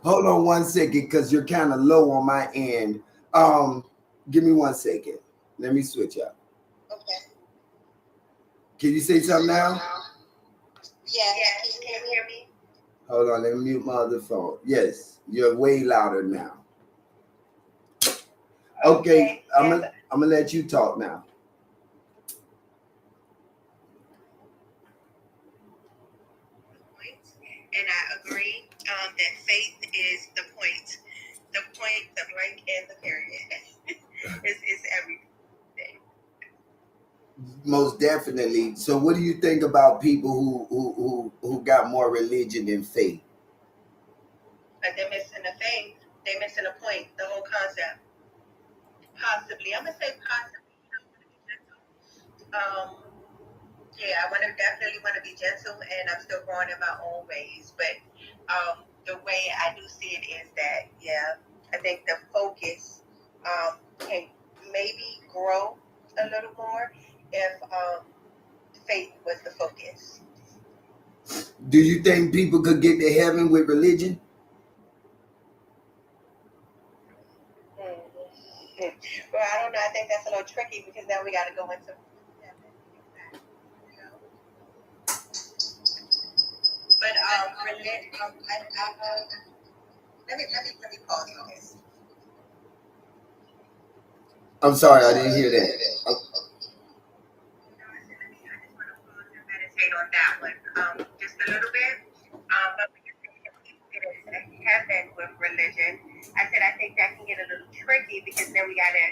Hold on 1 second, because you're kind of low on my end. Um, Give me 1 second. Let me switch up. Okay. Can you say something now? Yes. Can you hear me? Hold on, let me mute my other phone. Yes, you're way louder now. Okay, I'm gonna let you talk now. And I agree that faith is the point. The point, the blank, and the period is everything. Most definitely. So, what do you think about people who got more religion than faith? But they're missing the faith. They're missing the point, the whole concept. Possibly, I'm gonna say possibly. Yeah, I definitely want to be gentle, and I'm still growing in my own ways. But the way I do see it is that, yeah, I think the focus can maybe grow a little more if faith was the focus. Do you think people could get to heaven with religion? Well, I don't know. I think that's a little tricky because now we got to go into heaven. But religion. Let me pause on this. I'm sorry, I didn't hear that. I just want to meditate on that one just a little bit. But when you say that people get into heaven with religion, I said I think that can get a little tricky because then we got to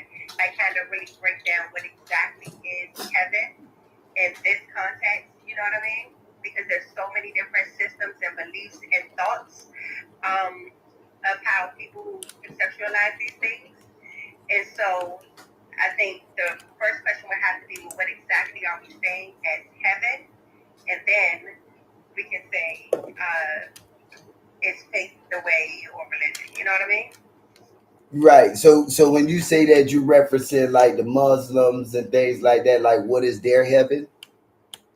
kind of really break down what exactly is heaven in this context. You know what I mean? Because there's so many different systems and beliefs and thoughts of how people conceptualize these things. And so I think the first question would have to be, well, what exactly are we saying as heaven? And then we can say, is faith the way or religion? You know what I mean? Right. So when you say that, you referencing like the Muslims and things like that. Like, what is their heaven?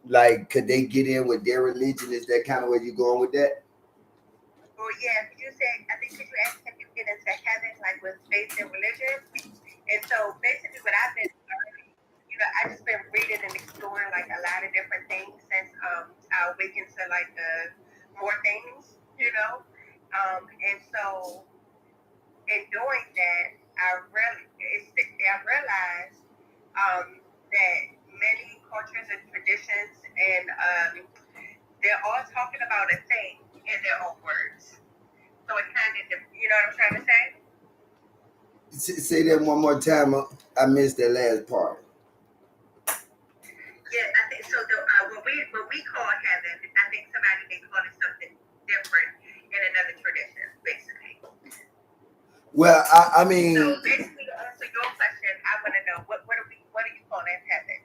Like, could they get in with their religion? Is that kind of where you going with that? Well, yeah. Could you say? I think could you ask if you get into heaven like with faith and religion? And so basically, what I've been learning, I just been reading and exploring like a lot of different things since I awakened to like more things, and so in doing that, I realized that many cultures and traditions, and they're all talking about a thing in their own words. So it kind of, you know what I'm trying to say? Say that one more time. I missed that last part. Yeah, I think so. What we call heaven, I think somebody may call it something different in another tradition, basically. Well, I mean, so basically, to answer your question, I want to know what do you call as heaven?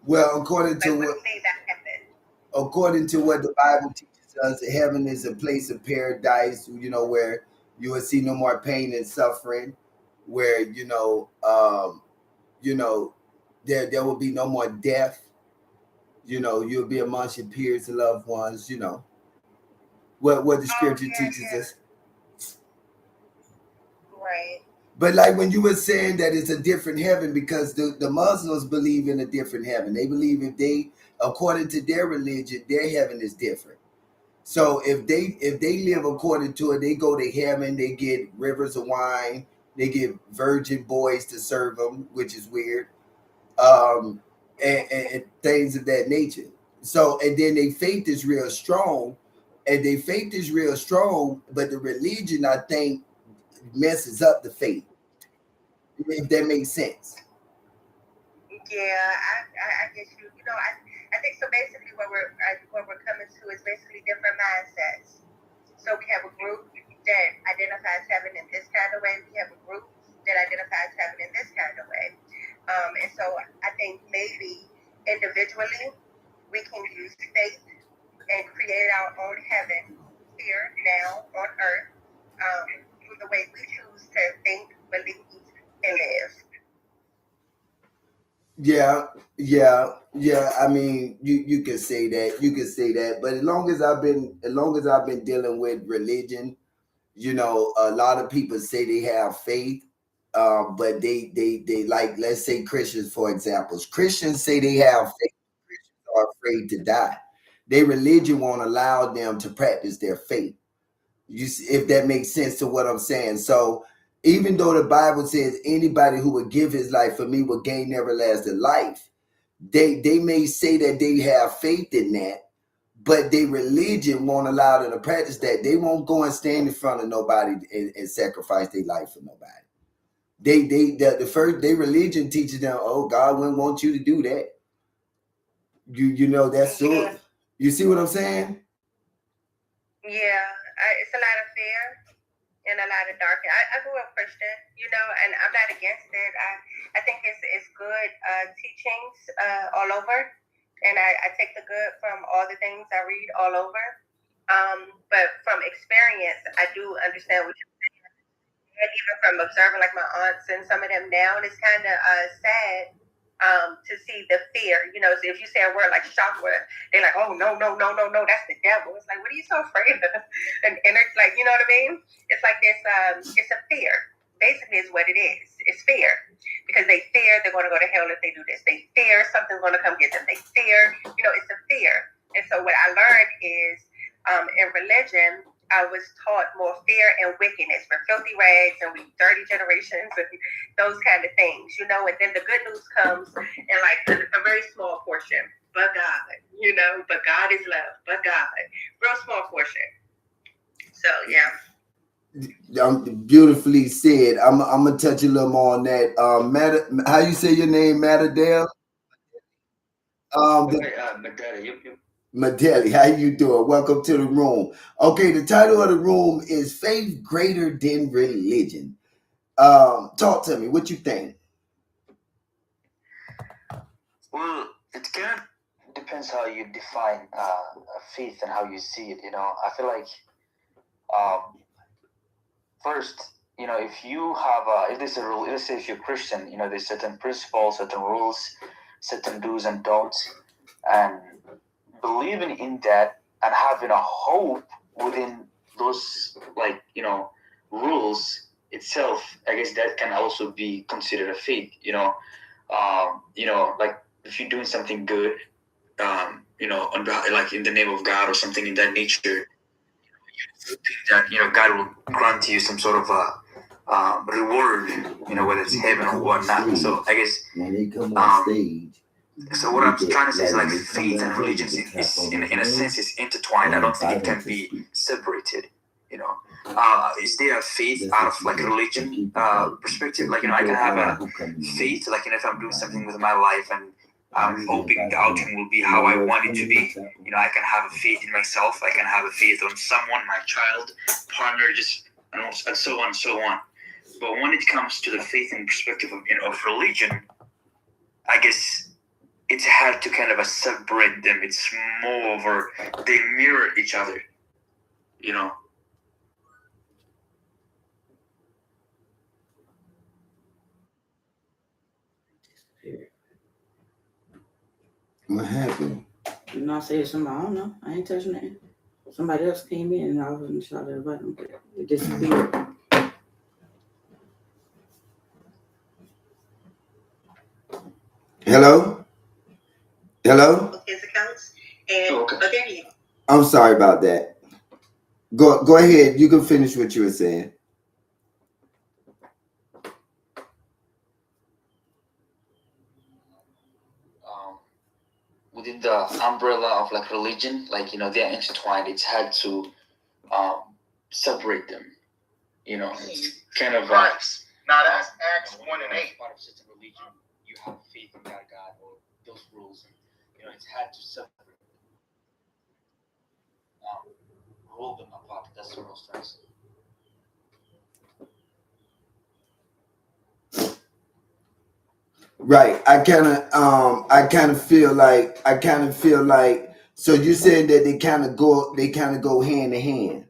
Well, according to what made that happen? According to what the Bible teaches us, heaven is a place of paradise. Where you will see no more pain and suffering. Where there will be no more death. You'll be amongst your peers and loved ones. What the scripture teaches us. Right. But like when you were saying that it's a different heaven, because the Muslims believe in a different heaven. They believe according to their religion, their heaven is different. So if they live according to it, they go to heaven, they get rivers of wine, they get virgin boys to serve them, which is weird, and things of that nature. So, and then their faith is real strong, but the religion, I think, messes up the faith. If that makes sense. Yeah, I guess I think so. Basically, what we're coming to is basically different mindsets. So we have a group that identifies heaven in this kind of way. We have a group that identifies heaven in this kind of way. And so I think maybe individually we can use faith and create our own heaven here now on earth through the way we choose to think, believe, and live. Yeah, Yeah. I mean, you can say that. You can say that. But as long as I've been dealing with religion, a lot of people say they have faith, but they like, let's say Christians, for example. Christians say they have faith, are afraid to die. Their religion won't allow them to practice their faith. If that makes sense to what I'm saying. So even though the Bible says anybody who would give his life for me will gain everlasting life, they may say that they have faith in that, but their religion won't allow them to practice that. They won't go and stand in front of nobody and sacrifice their life for nobody. The first, their religion teaches them, oh, God wouldn't want you to do that. That's so. Yeah, You see what I'm saying? yeah. It's a lot of fear and a lot of darkness. I grew up Christian, and I'm not against it. I think it's good teachings all over, and I take the good from all the things I read all over. But from experience, I do understand what you're saying. And even from observing like my aunts and some of them now, and it's kind of sad to see the fear. So if you say a word like chakra, they're like, oh, no, no, no, no, no, that's the devil. It's like, what are you so afraid of? And it's like, you know what I mean? It's like this, it's a fear. Basically, is what it is. It's fear. Because they fear they're going to go to hell if they do this. They fear something's going to come get them. They fear, it's a fear. And so what I learned is in religion, I was taught more fear and wickedness for filthy rags and we dirty generations and those kind of things, and then the good news comes in like a very small portion. But God, but God is love. But God, real small portion. So yeah. Beautifully said. I'm gonna touch a little more on that. How you say your name, Mattadale? The Magdalena, yep. Madeli, how you doing? Welcome to the room. Okay, the title of the room is Faith Greater Than Religion. Talk to me. What you think? Well, it kind of depends how you define faith and how you see it. I feel like first, if you have if there's a rule, let's say if you're Christian, there's certain principles, certain rules, certain do's and don'ts, and believing in that and having a hope within those rules itself, I guess that can also be considered a faith. Like if you're doing something good, like in the name of God or something in that nature, you think that God will grant you some sort of a reward, whether it's heaven or whatnot. So I guess when they come on stage. So what I'm trying to say is like faith and religion is in a sense is intertwined. I don't think it can be separated. Is there a faith out of like religion perspective? Like I can have a faith, like if I'm doing something with my life and I'm hoping the outcome will be how I want it to be. I can have a faith in myself. I can have a faith on someone, my child, partner, just and so on and so on. But when it comes to the faith and perspective of religion, I guess it's hard to kind of separate them. It's more over they mirror each other, What happened? I said something, I don't know. I ain't touching that. Somebody else came in and all of a sudden shot the button. It disappeared. Hello? His accounts. And okay. But there you go. I'm sorry about that. Go ahead. You can finish what you were saying. Within the umbrella of like religion, like they're intertwined. It's hard to separate them. It's kind of now that's Acts 1 and 8. Part of certain religion, you have faith in that God or those rules, and it's hard to separate. Hold them apart. That's what I was trying to say. Right. I kind of feel like so you're saying that they kind of go hand in hand.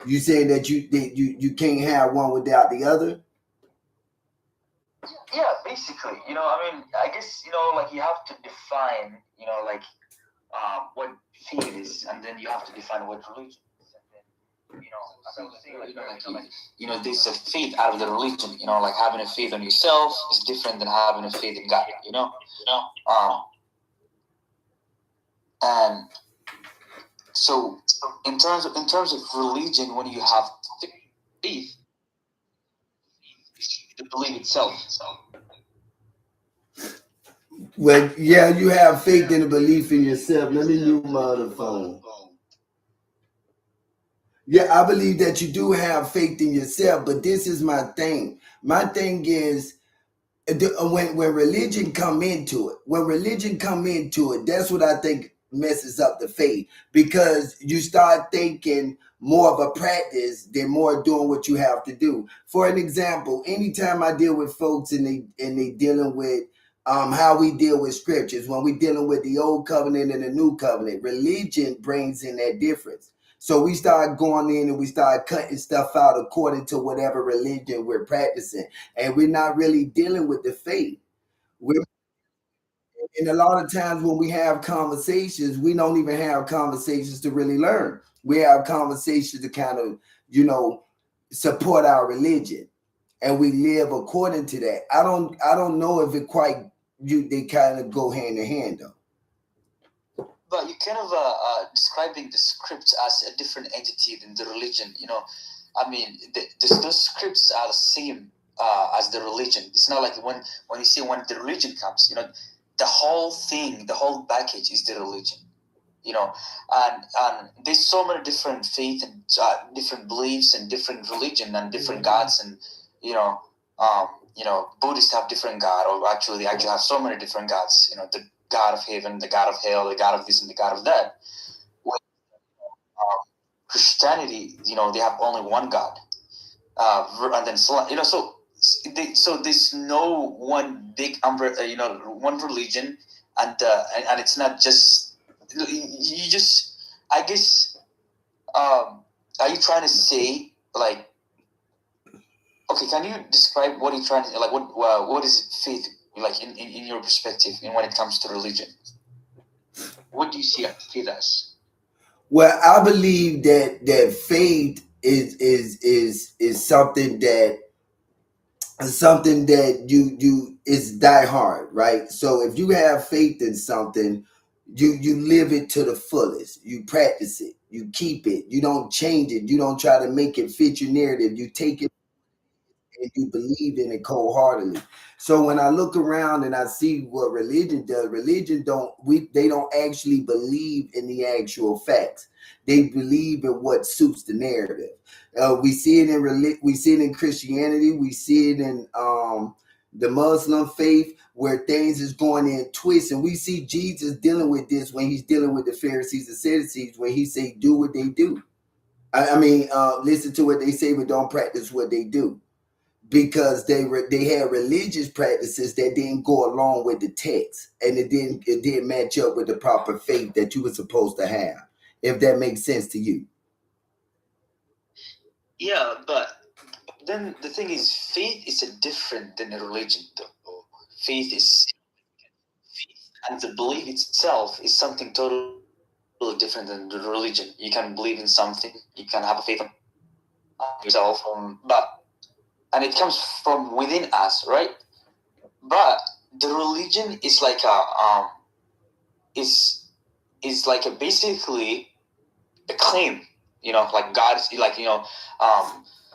You saying that you can't have one without the other? Yeah, basically, I mean, I guess, like you have to define, like what faith is, and then you have to define what religion is, and then, as I was saying, like, there's a faith out of the religion, like having a faith on yourself is different than having a faith in God. And so in terms of religion, when you have faith, the belief itself. Well, yeah, you have faith and a belief in yourself. Let me mute my other phone. Yeah, I believe that you do have faith in yourself, but this is my thing. My thing is when religion come into it, that's what I think messes up the faith, because you start thinking more of a practice than more doing what you have to do. For an example, anytime I deal with folks and they dealing with how we deal with scriptures, when we dealing with the old covenant and the new covenant, religion brings in that difference. So we start going in and we start cutting stuff out according to whatever religion we're practicing, and we're not really dealing with the faith. We're, and a lot of times when we have conversations, we don't even have conversations to really learn. We have conversations to kind of, support our religion, and we live according to that. I don't know if it quite they kind of go hand in hand though. But you kind of describing the script as a different entity than the religion. I mean, those scripts are the same as the religion. It's not like when you see when the religion comes, the whole thing, the whole package is the religion. And there's so many different faith and different beliefs and different religion and different gods, and Buddhists have different god, or actually they actually have so many different gods. The God of heaven, the God of hell, the God of this and the God of that. With Christianity, they have only one God, and then so there's no one big umbrella, one religion, and it's not just you just. I guess, are you trying to say like? Okay, can you describe what you're trying to like? What is faith like in your perspective, and when it comes to religion? What do you see faith as? Well, I believe that faith is something that you is die hard, right? So if you have faith in something, you live it to the fullest. You practice it. You keep it. You don't change it. You don't try to make it fit your narrative. You take it and you believe in it cold-heartedly. So when I look around and I see what religion does, they don't actually believe in the actual facts. They believe in what suits the narrative. We see it in Christianity. We see it in the Muslim faith, where things is going in twists, and we see Jesus dealing with this when he's dealing with the Pharisees and Sadducees, when he say, "Do what they do." I mean, listen to what they say, but don't practice what they do, because they had religious practices that didn't go along with the text, and it didn't match up with the proper faith that you were supposed to have. If that makes sense to you. Yeah, but then the thing is, faith is a different than a religion, though. Faith is faith, and the belief itself is something totally different than the religion. You can believe in something, you can have a faith in yourself, and it comes from within us, right? But the religion is like is like a basically a claim, like God is like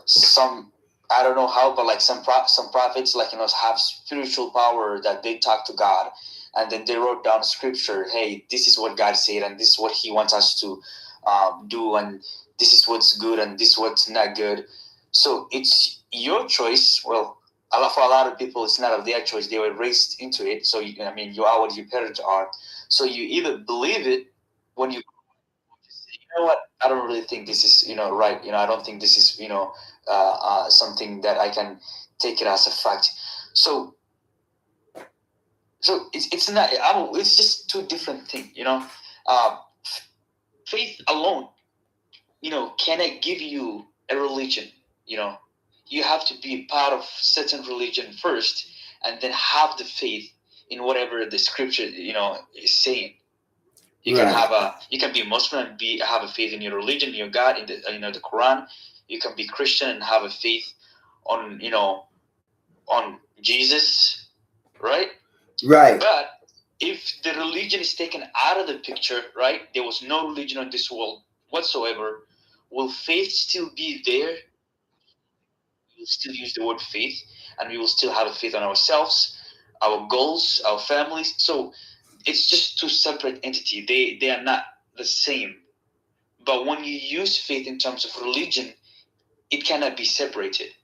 some, I don't know how, but like some prophets like have spiritual power that they talk to God, and then they wrote down scripture. Hey, this is what God said, and this is what He wants us to do, and this is what's good, and this is what's not good. So it's your choice. Well, for a lot of people, it's not of their choice. They were raised into it. So you are what your parents are. So you either believe it when you say, you know what, I don't really think this is right. I don't think this is something that I can take it as a fact. So it's not. It's just two different things. Faith alone, cannot give you a religion. You have to be part of certain religion first, and then have the faith in whatever the scripture is saying. You can you can be Muslim and have a faith in your religion, in your God, in the Quran. You can be Christian and have a faith on on Jesus, right? Right. But if the religion is taken out of the picture, right? There was no religion in this world whatsoever. Will faith still be there? We will still use the word faith, and we will still have a faith on ourselves, our goals, our families. So it's just two separate entities. They are not the same. But when you use faith in terms of religion, it cannot be separated.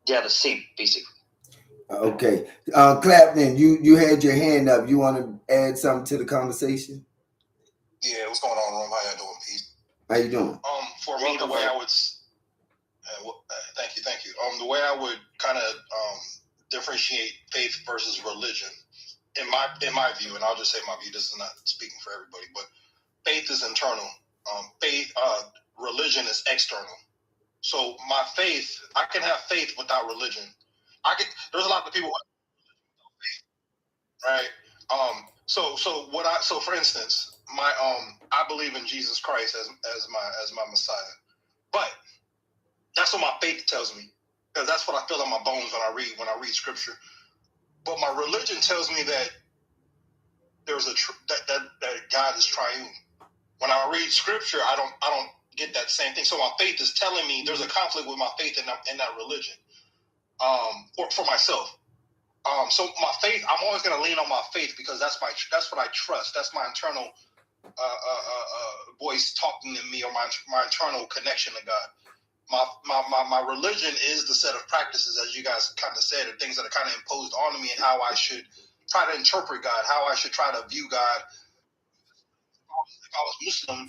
They are the same, basically. Okay. Clapton, you had your hand up. You want to add something to the conversation? Yeah, what's going on, Rome? How y'all doing, Pete? How you doing? For me, the way I would, thank you. The way I would kind of differentiate faith versus religion, in my view, and I'll just say my view. This is not speaking for everybody, but faith is internal. Religion is external. So my faith, I can have faith without religion. There's a lot of people who have faith, right? So for instance, I believe in Jesus Christ as my Messiah, but that's what my faith tells me, because that's what I feel in my bones when I read Scripture. But my religion tells me that there's that God is triune. When I read Scripture, I don't get that same thing. So my faith is telling me there's a conflict with my faith in that religion. For myself. So my faith, I'm always going to lean on my faith, because that's what I trust. That's my internal voice talking to me, or my internal connection to God. My religion is the set of practices, as you guys kind of said, or things that are kind of imposed on me, and how I should try to interpret God, how I should try to view God. If I was Muslim,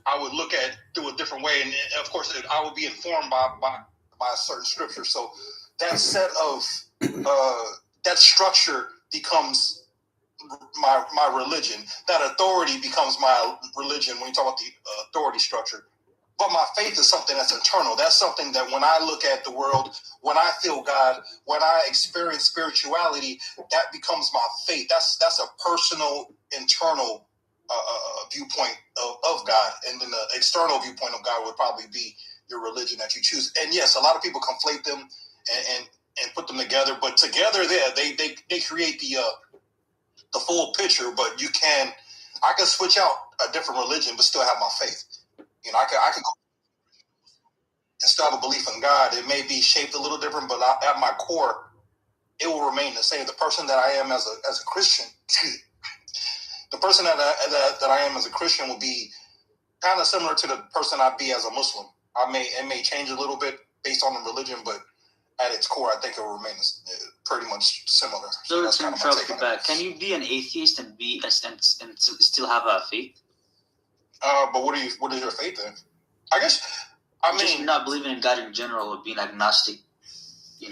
I would look at it through a different way, and of course, I would be informed by a certain scripture. So that set of that structure becomes my religion. That authority becomes my religion when you talk about the authority structure. But my faith is something that's internal. That's something that when I look at the world, when I feel God, when I experience spirituality, that becomes my faith. That's a personal, internal viewpoint of God. And then the external viewpoint of God would probably be your religion that you choose. And yes, a lot of people conflate them and put them together. But together, they create the full picture. But I can switch out a different religion, but still have my faith. I could go and still have a belief in God. It may be shaped a little different, but at my core, it will remain the same. The person that I am as a Christian, the person that I am as a Christian will be kind of similar to the person I'd be as a Muslim. It may change a little bit based on the religion, but at its core, I think it will remain pretty much similar. So that's kind of my take on it. Can you be an atheist and still have a faith? But what is your faith in? I guess, just not believing in God in general, or being agnostic.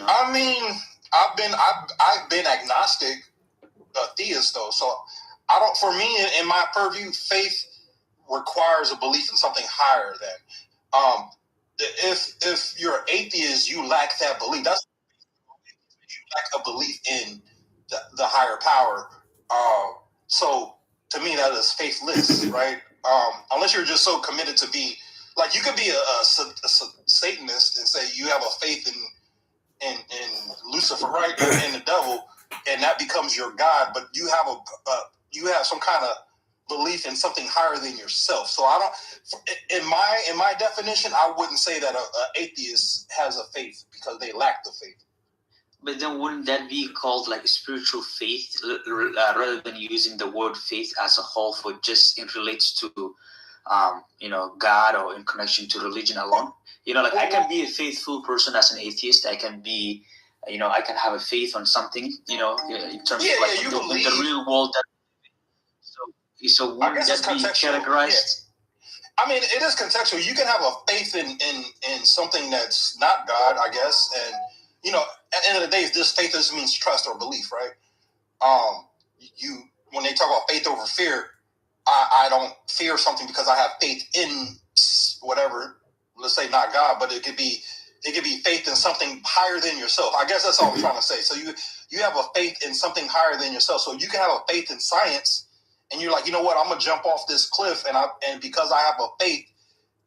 I mean, I've been agnostic, theist though. So I don't. For me, in my purview, faith requires a belief in something higher than. If you're an atheist, you lack that belief. You lack a belief in the higher power. So to me, that is faithless, right? Unless you're just so committed to be, like, you could be a Satanist and say you have a faith in Lucifer, right, and the devil, and that becomes your God. But you have some kind of belief in something higher than yourself. So I don't. In my definition, I wouldn't say that an atheist has a faith, because they lack the faith. But then wouldn't that be called like spiritual faith, rather than using the word faith as a whole for just it relates to, God, or in connection to religion alone? I can be a faithful person as an atheist. I can be, I can have a faith on something, in terms of the real world. So wouldn't that be categorized? Yeah. I mean, it is contextual. You can have a faith in something that's not God, I guess, and at the end of the day, this faith just means trust or belief, right? When they talk about faith over fear, I don't fear something because I have faith in whatever. Let's say not God, but it could be It could be faith in something higher than yourself. I guess that's all I'm trying to say. So you have a faith in something higher than yourself. So you can have a faith in science, and you're like, you know what, I'm gonna jump off this cliff, and because I have a faith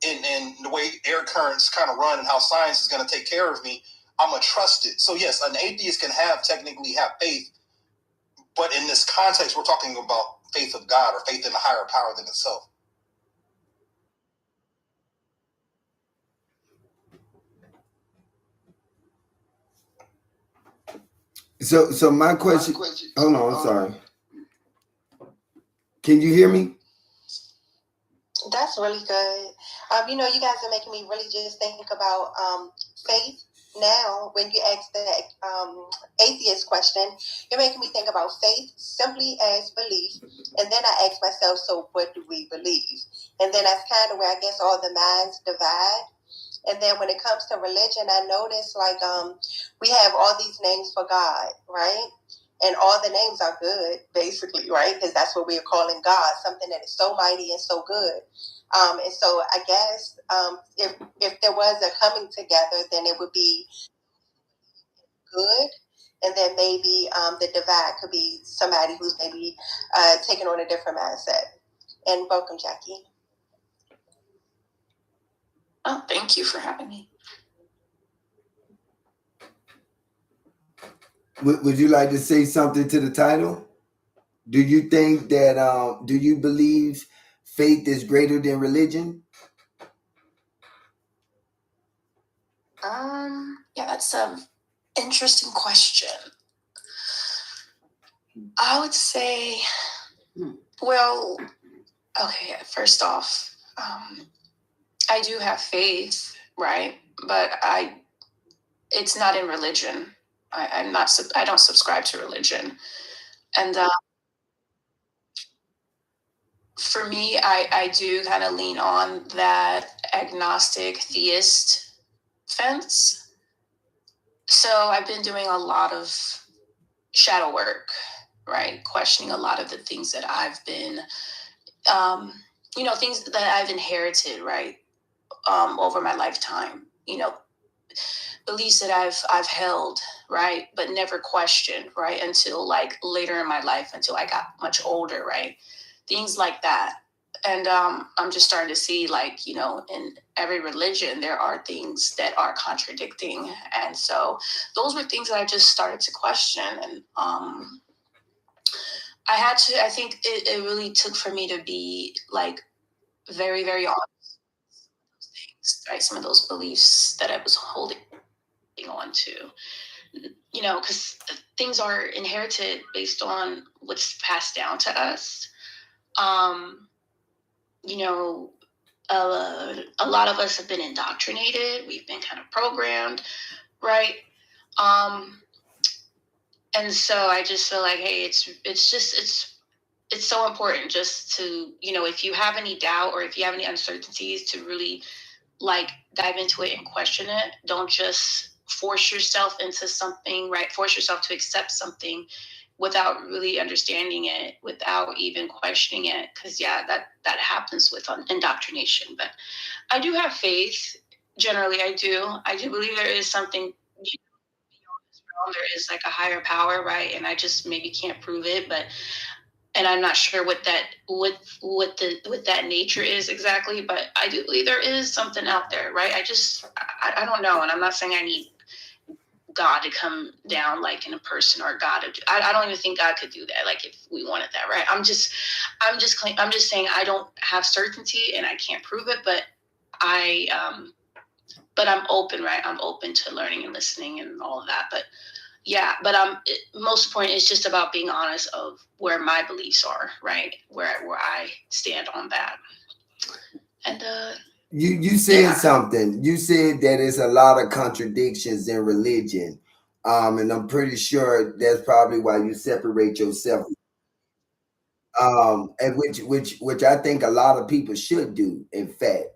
in the way air currents kind of run and how science is gonna take care of me, I'm gonna trust it. So yes, an atheist can technically have faith, but in this context, we're talking about faith of God or faith in a higher power than itself. So my question. Hold on, I'm sorry. Can you hear me? That's really good. You know, you guys are making me really just think about faith. Now, when you ask the atheist question, you're making me think about faith simply as belief. And then I ask myself, so what do we believe? And then that's kind of where I guess all the minds divide. And then when it comes to religion, I notice like we have all these names for God, right? And all the names are good, basically, right? Because that's what we are calling God, something that is so mighty and so good. And so I guess if there was a coming together, then it would be good. And then maybe the divide could be somebody who's maybe taking on a different mindset. And welcome, Jackie. Oh, thank you for having me. Would you like to say something to the title? Do you think that, do you believe faith is greater than religion? Yeah, that's an interesting question. I would say, well, okay, first off, I do have faith, right? But it's not in religion. I don't subscribe to religion. And for me, I do kind of lean on that agnostic theist fence. So I've been doing a lot of shadow work, right? Questioning a lot of the things that I've been, things that I've inherited, right? Over my lifetime, beliefs that I've held, right? But never questioned, right? Until like later in my life, until I got much older, right? Things like that. And I'm just starting to see, like, in every religion, there are things that are contradicting. And so those were things that I just started to question. And I think it really took for me to be like very, very honest with those things, right? Some of those beliefs that I was holding on to, because things are inherited based on what's passed down to us. A lot of us have been indoctrinated. We've been kind of programmed, right? And so I just feel like, hey, it's so important just to, if you have any doubt or if you have any uncertainties, to really like dive into it and question it. Don't just force yourself into something, right? Force yourself to accept something without really understanding it, without even questioning it. Because that happens with indoctrination. But I do have faith. Generally, I do believe there is something beyond this realm. There is like a higher power, right? And I just maybe can't prove it, and I'm not sure what that nature is exactly, but I do believe there is something out there, right? I don't know, and I'm not saying I need God to come down like in a person, or God. I don't even think God could do that. Like if we wanted that, right? I'm just saying I don't have certainty and I can't prove it, but but I'm open, right? I'm open to learning and listening and all of that. But yeah, but most important is just about being honest of where my beliefs are, right? Where I stand on that. And you said something. You said that there's a lot of contradictions in religion, and I'm pretty sure that's probably why you separate yourself. And which I think a lot of people should do. In fact,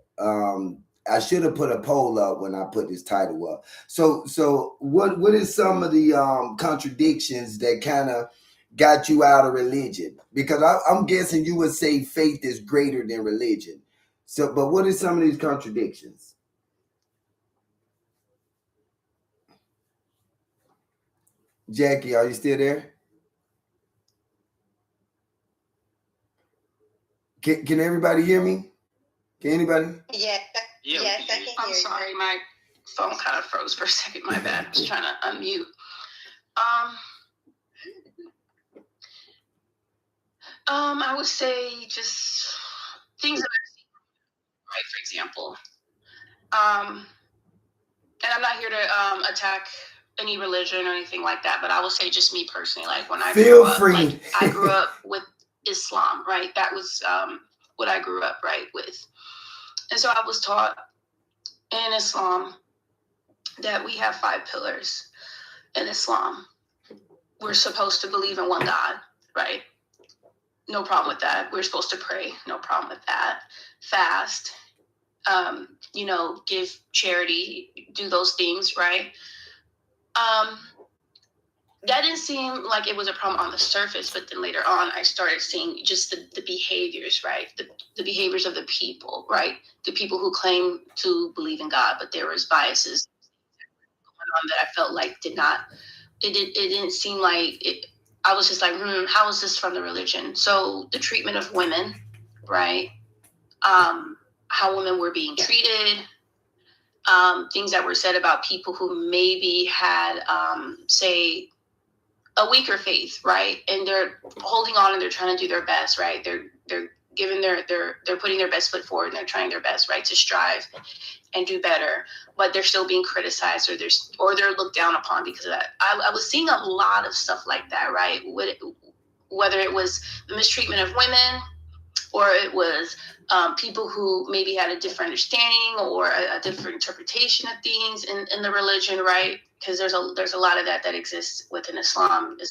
I should have put a poll up when I put this title up. So what is some of the contradictions that kind of got you out of religion? Because I'm guessing you would say faith is greater than religion. So, but what are some of these contradictions? Jackie, are you still there? Can everybody hear me? Can anybody? Yes, yes, I can hear I'm you. sorry, my phone kind of froze for a second. My bad. I was trying to unmute. I would say just things that I've seen, right? For example, and I'm not here to attack any religion or anything like that, but I will say just me personally, like when I Feel grew up, free. like I grew up with Islam, right? That was what I grew up right with, and so I was taught in Islam that we have 5 pillars in Islam. We're supposed to believe in one God, right? No problem with that. We're supposed to pray. No problem with that. Fast, give charity, do those things, right? That didn't seem like it was a problem on the surface, but then later on, I started seeing just the behaviors, right? The behaviors of the people, right? The people who claim to believe in God, but there was biases going on that I felt like it didn't seem like it. I was just like, how is this from the religion? So the treatment of women, right? How women were being treated, things that were said about people who maybe had, say, a weaker faith, right? And they're holding on and they're trying to do their best, right? They're giving they're putting their best foot forward and they're trying their best, right, to strive and do better, but they're still being criticized or they're looked down upon because of that. I was seeing a lot of stuff like that, right? Whether it was the mistreatment of women or it was people who maybe had a different understanding or a different interpretation of things in the religion, right? Because there's a lot of that exists within Islam. You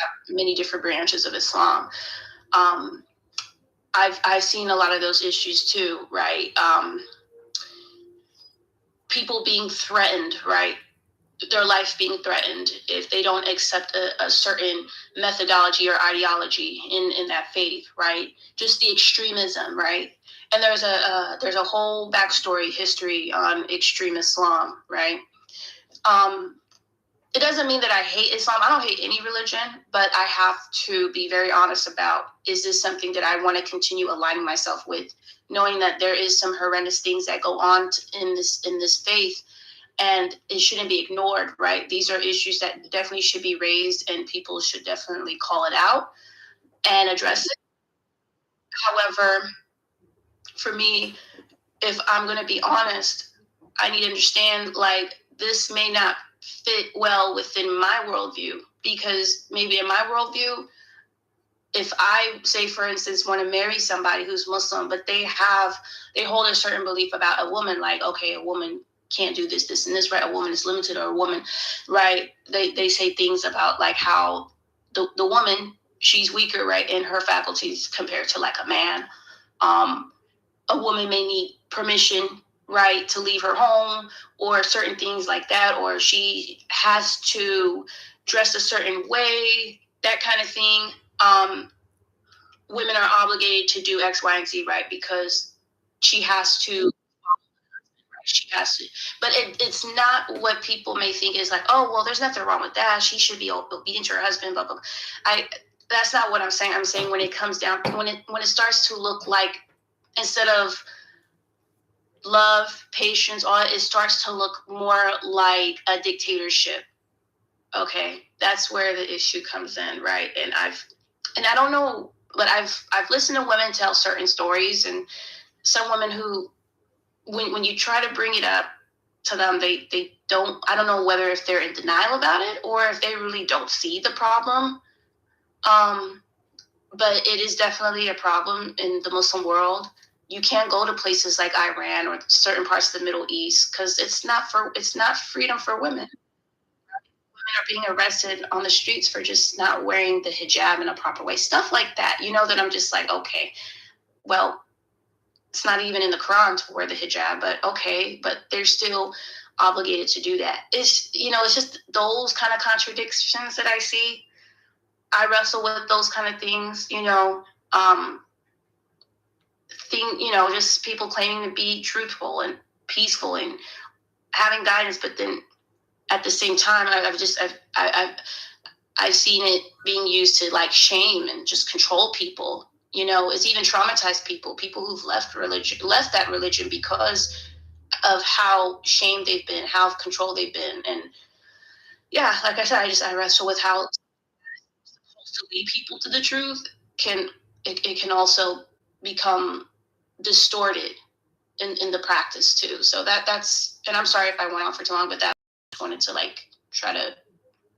have many different branches of Islam. I've seen a lot of those issues too, right? People being threatened, right? Their life being threatened if they don't accept a certain methodology or ideology in that faith, right? Just the extremism, right? And there's a whole backstory history on extreme Islam, right? It doesn't mean that I hate Islam. I don't hate any religion, but I have to be very honest about, is this something that I want to continue aligning myself with, knowing that there is some horrendous things that go on in this faith, and it shouldn't be ignored, right? These are issues that definitely should be raised and people should definitely call it out and address it. However, for me, if I'm going to be honest, I need to understand, like, this may not fit well within my worldview, because maybe in my worldview, if I say, for instance, want to marry somebody who's Muslim, but they hold a certain belief about a woman, like, okay, a woman can't do this, and this, right? A woman is limited, or a woman, right? They say things about like how the woman, she's weaker, right, in her faculties compared to like a man. A woman may need permission, right, to leave her home or certain things like that, or she has to dress a certain way, that kind of thing. Women are obligated to do X, Y, and Z, right, because she has to. She has to, but it's not what people may think is like, oh, well, there's nothing wrong with that. She should be obedient to her husband, blah, blah, blah. That's not what I'm saying. I'm saying when it comes down, when it starts to look like, instead of love, patience, all it starts to look more like a dictatorship. Okay, that's where the issue comes in, right? And I don't know, but I've listened to women tell certain stories, and some women who, when you try to bring it up to them, they don't, I don't know whether if they're in denial about it or if they really don't see the problem. But it is definitely a problem in the Muslim world. You can't go to places like Iran or certain parts of the Middle East because it's not freedom for women. Women are being arrested on the streets for just not wearing the hijab in a proper way. Stuff like that, that I'm just like, okay, well, it's not even in the Quran to wear the hijab, but okay, but they're still obligated to do that. It's just those kind of contradictions that I see. I wrestle with those kind of things, just people claiming to be truthful and peaceful and having guidance, but then at the same time, I've seen it being used to like shame and just control people. You know, it's even traumatized people who've left that religion because of how shamed they've been, how controlled they've been. And yeah, like I said, I wrestle with how to lead people to the truth it can also become distorted in the practice too. So that's, and I'm sorry if I went on for too long, but that I just wanted to like try to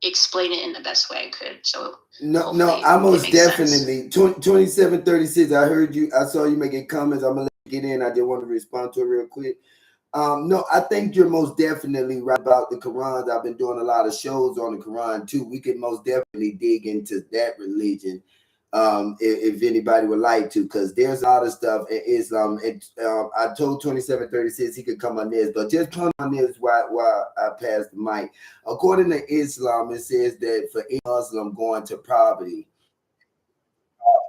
explain it in the best way I could. So No, hopefully I it most makes sense. definitely 2736. I heard you. I saw you making comments. I'm gonna let you get in. I did want to respond to it real quick. No, I think you're most definitely right about the Quran. I've been doing a lot of shows on the Quran too. We could most definitely dig into that religion, if anybody would like to, because there's a lot of stuff in Islam. And I told 2736 he could come on this, but just come on this while I pass the mic. According to Islam, it says that for any Muslim going to poverty,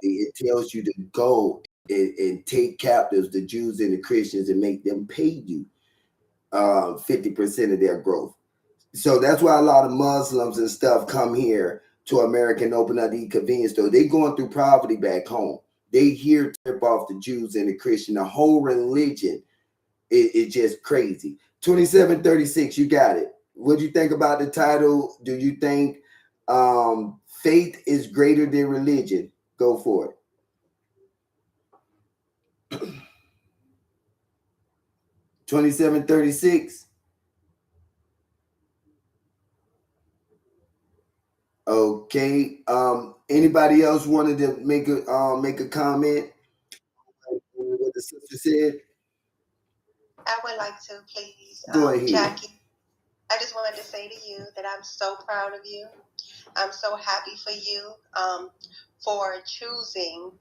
it tells you to go and take captives the Jews and the Christians and make them pay you 50% of their growth. So that's why a lot of Muslims and stuff come here to America and open up these convenience stores. They going through poverty back home. They here to rip off the Jews and the Christian. The whole religion is just crazy. 2736, you got it. What do you think about the title? Do you think faith is greater than religion? Go for it. 2736. Okay. Anybody else wanted to make a comment? What the sister said? I would like to, please. Go ahead. Jackie, I just wanted to say to you that I'm so proud of you. I'm so happy for you for choosing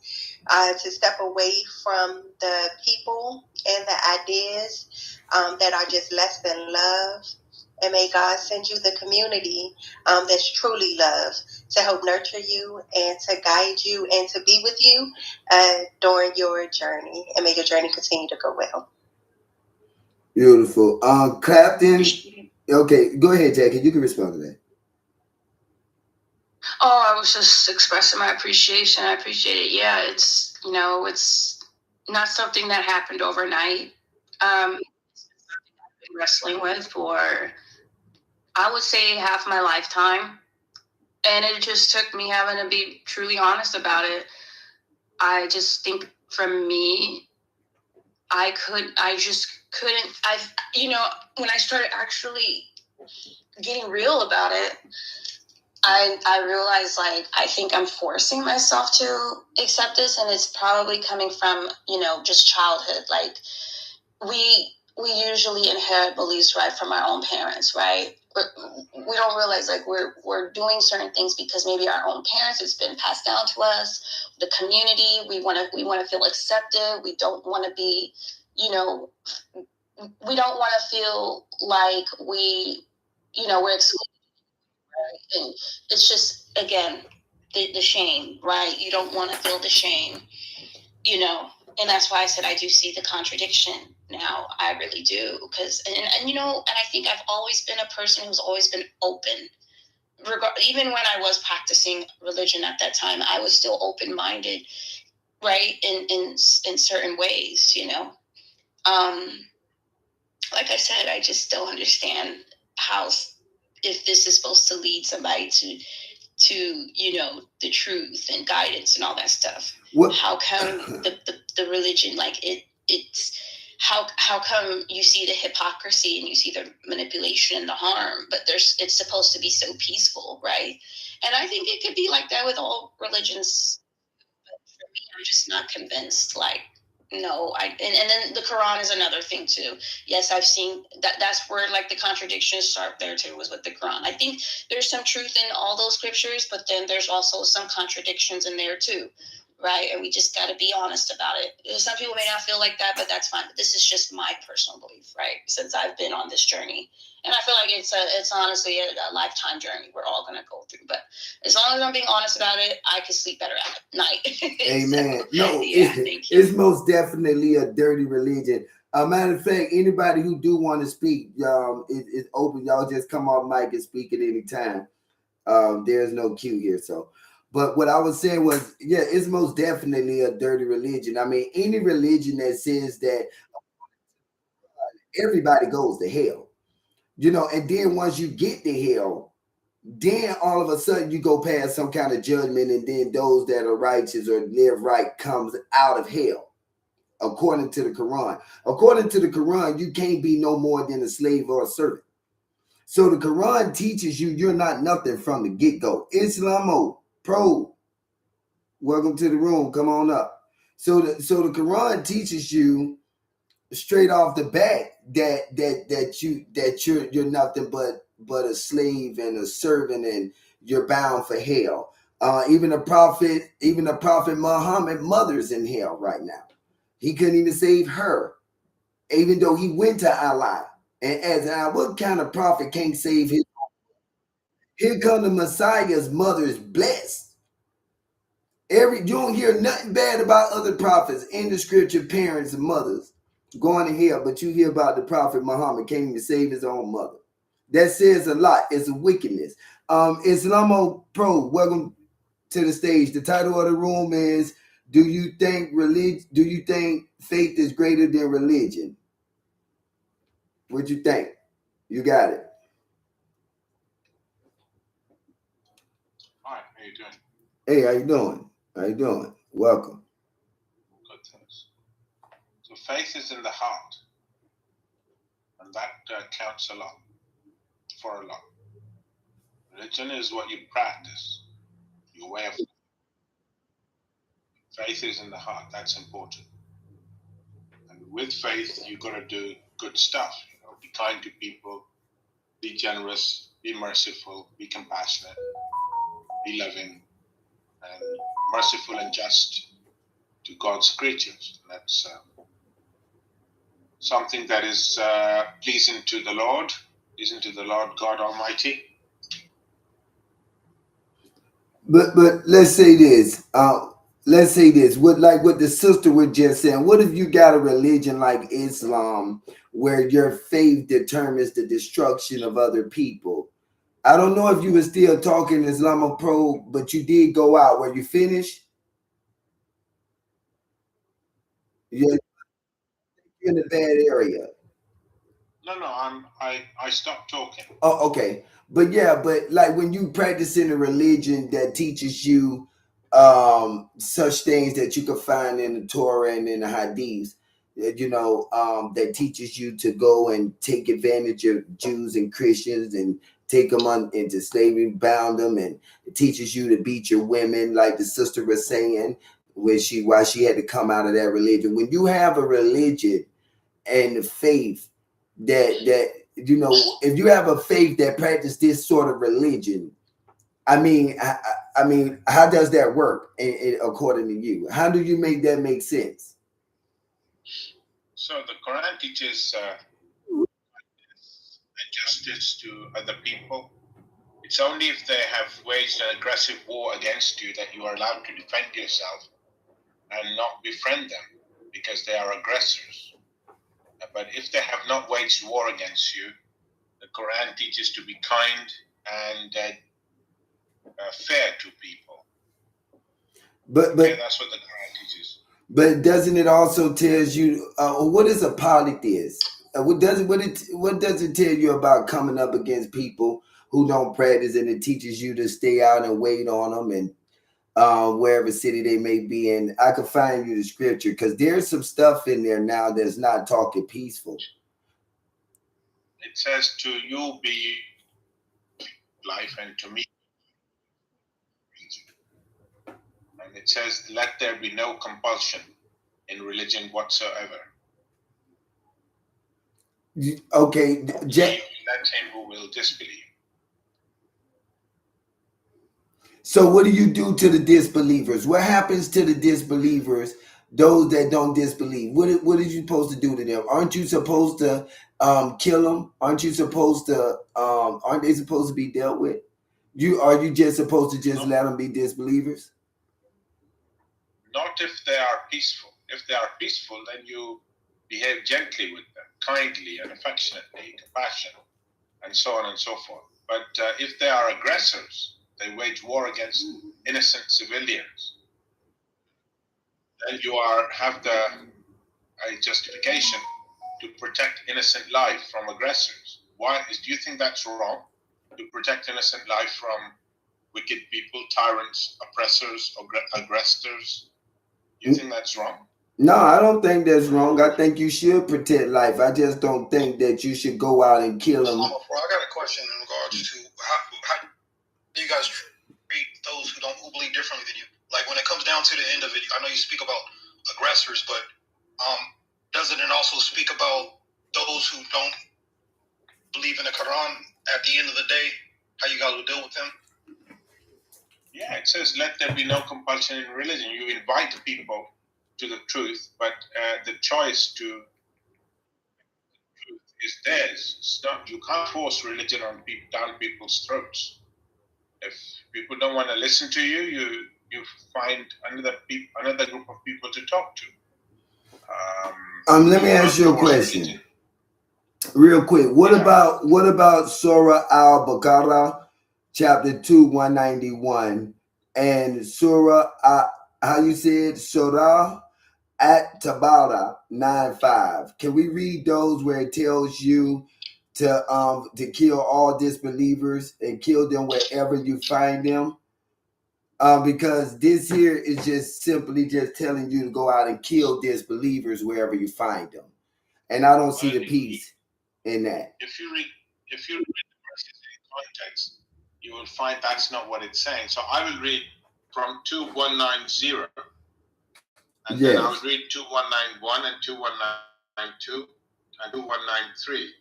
to step away from the people and the ideas that are just less than love. And may God send you the community that's truly love to help nurture you and to guide you and to be with you during your journey. And may your journey continue to go well. Beautiful. Clapton. Okay, go ahead, Jackie. You can respond to that. Oh, I was just expressing my appreciation. I appreciate it. Yeah, it's, you know, it's not something that happened overnight. It's something I've been wrestling with for, I would say, half my lifetime. And it just took me having to be truly honest about it. I just think for me, I just couldn't, when I started actually getting real about it, I realized, like, I think I'm forcing myself to accept this, and it's probably coming from, just childhood. Like, we usually inherit beliefs, right, from our own parents, right? We don't realize, like, we're doing certain things because maybe our own parents, it's been passed down to us, the community, we want to feel accepted. We don't want to be, we don't want to feel like we're excluded. Right? And it's just, again, the shame, right? You don't want to feel the shame, and that's why I said I do see the contradiction now. I really do, because and I think I've always been a person who's always been open. Even when I was practicing religion at that time, I was still open-minded, right? In certain ways, like I said, I just don't understand how, if this is supposed to lead somebody to the truth and guidance and all that stuff. What? How come the religion, like it's how come you see the hypocrisy and you see the manipulation and the harm, but it's supposed to be so peaceful, right? And I think it could be like that with all religions, but for me, I'm just not convinced. Like, no, and then the Quran is another thing too. Yes, I've seen that's where, like, the contradictions start there too, was with the Quran. I think there's some truth in all those scriptures, but then there's also some contradictions in there too, right? And we just got to be honest about it. Some people may not feel like that, but that's fine. But this is just my personal belief, right? Since I've been on this journey, and I feel like it's honestly a lifetime journey we're all gonna go through. But as long as I'm being honest about it, I can sleep better at night. Amen. So, No, yeah, it's most definitely a dirty religion. A matter of fact, anybody who do want to speak, it's open. Y'all just come off mic and speak at any time. There's no queue here. So, but what I was saying was, yeah, it's most definitely a dirty religion. I mean, any religion that says that everybody goes to hell, and then once you get to hell, then all of a sudden you go past some kind of judgment, and then those that are righteous or live right comes out of hell, according to the Quran. According to the Quran, you can't be no more than a slave or a servant. So the Quran teaches you're not nothing from the get-go. Islamo Pro, welcome to the room. Come on up. So the Quran teaches you straight off the bat that you're nothing but a slave and a servant, and you're bound for hell. Even the prophet Muhammad, mother's in hell right now. He couldn't even save her, even though he went to Allah. And as what kind of prophet can't save his? Here come the Messiah's mother is blessed. You don't hear nothing bad about other prophets in the scripture, parents and mothers going to hell, but you hear about the prophet Muhammad can't even save his own mother. That says a lot. It's a wickedness. Islamo Pro, welcome to the stage. The title of the room is, do you think faith is greater than religion? What you think? You got it. Hi, how you doing? Hey, how you doing? How you doing? Welcome. Good, thanks. So faith is in the heart, and that counts a lot, for a lot. Religion is what you practice, your way of life. Faith is in the heart. That's important. And with faith, you got to do good stuff. Be kind to people, be generous, be merciful, be compassionate, be loving, and merciful and just to God's creatures. That's something that is pleasing to the Lord God Almighty. But let's say this. What the sister was just saying. What if you got a religion like Islam, where your faith determines the destruction of other people? I don't know if you were still talking Islamo Pro, but you did go out. Were you finished? You're in a bad area. No, I stopped talking. Oh, okay. But yeah, but like when you practice in a religion that teaches you such things that you can find in the Torah and in the Hadiths, that teaches you to go and take advantage of Jews and Christians and take them into slavery, bound them, and it teaches you to beat your women, like the sister was saying, why she had to come out of that religion. When you have a religion and the faith that if you have a faith that practices this sort of religion, I mean, how does that work according to you? How do you make that make sense? So the Quran teaches justice to other people. It's only if they have waged an aggressive war against you that you are allowed to defend yourself and not befriend them because they are aggressors. But if they have not waged war against you, the Quran teaches to be kind and fair to people. But that's what the Quran teaches. But doesn't it also tells you what is a polytheist? What does it tell you about coming up against people who don't practice, and it teaches you to stay out and wait on them, and wherever city they may be in? I could find you the scripture because there's some stuff in there now that's not talking peaceful. It says to you be life and to me. And it says, let there be no compulsion in religion whatsoever. Okay. Let him who will disbelieve. So what do you do to the disbelievers? What happens to the disbelievers, those that don't disbelieve? What are you supposed to do to them? Aren't you supposed to kill them? Aren't they supposed to be dealt with? Are you just supposed to just let them be disbelievers? Not if they are peaceful. If they are peaceful, then you behave gently with them, kindly and affectionately, compassion, and so on and so forth. But if they are aggressors, they wage war against innocent civilians, then you have the justification to protect innocent life from aggressors. Do you think that's wrong, to protect innocent life from wicked people, tyrants, oppressors, or aggressors? You think that's wrong? No, I don't think that's wrong. I think you should protect life. I just don't think that you should go out and kill them. I got a question in regards to how do you guys treat those who believe differently than you? Like when it comes down to the end of it, I know you speak about aggressors, but doesn't it also speak about those who don't believe in the Quran at the end of the day? How you guys will deal with them? Yeah, it says, let there be no compulsion in religion. You invite people to the truth, but the choice to truth is theirs. It's not, you can't force religion down people's throats. If people don't want to listen to you, you find another group of people to talk to. Let me ask you a question, real quick. What about Surah Al-Baqarah, chapter 2, 191, and Surah how you said Surah At-Tabara 9:5? Can we read those where it tells you to kill all disbelievers and kill them wherever you find them? Because this here is just simply just telling you to go out and kill disbelievers wherever you find them, and I don't see the peace in that. If you read the verses in context, you will find that's not what it's saying. So I will read from 2190, and then I will read 2191 and 2192 and 2193.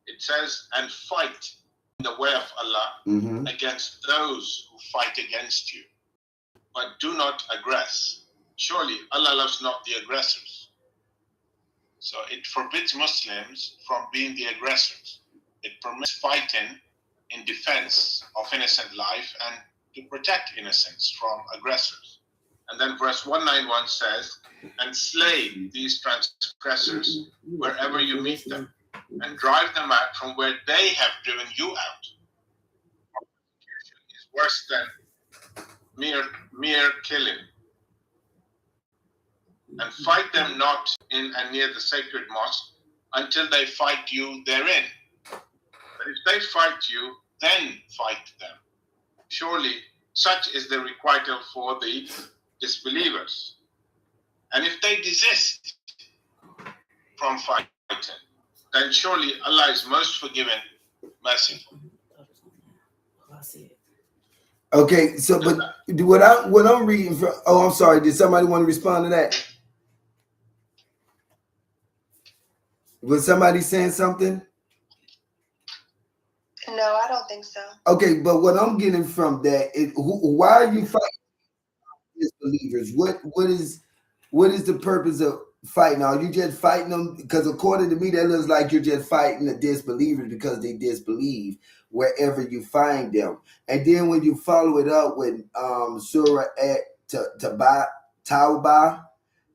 It says, and fight in the way of Allah against those who fight against you, but do not aggress. Surely Allah loves not the aggressors. So it forbids Muslims from being the aggressors. It permits fighting in defense of innocent life and to protect innocents from aggressors. And then verse 191 says, and slay these transgressors wherever you meet them, and drive them out from where they have driven you out. Persecution is worse than mere killing. And fight them not in and near the sacred mosque until they fight you therein. But if they fight you, then fight them. Surely such is the requital for the disbelievers. And if they desist from fighting, then surely Allah is most forgiving, merciful. Okay, so but what I'm reading from, I'm sorry, did somebody want to respond to that? Was somebody saying something? No, I don't think so. Okay, but what I'm getting from that is, why are you fighting disbelievers? What is the purpose of fighting? Are you just fighting them? Because according to me, that looks like you're just fighting the disbelievers because they disbelieve wherever you find them. And then when you follow it up with Surah At-Tawbah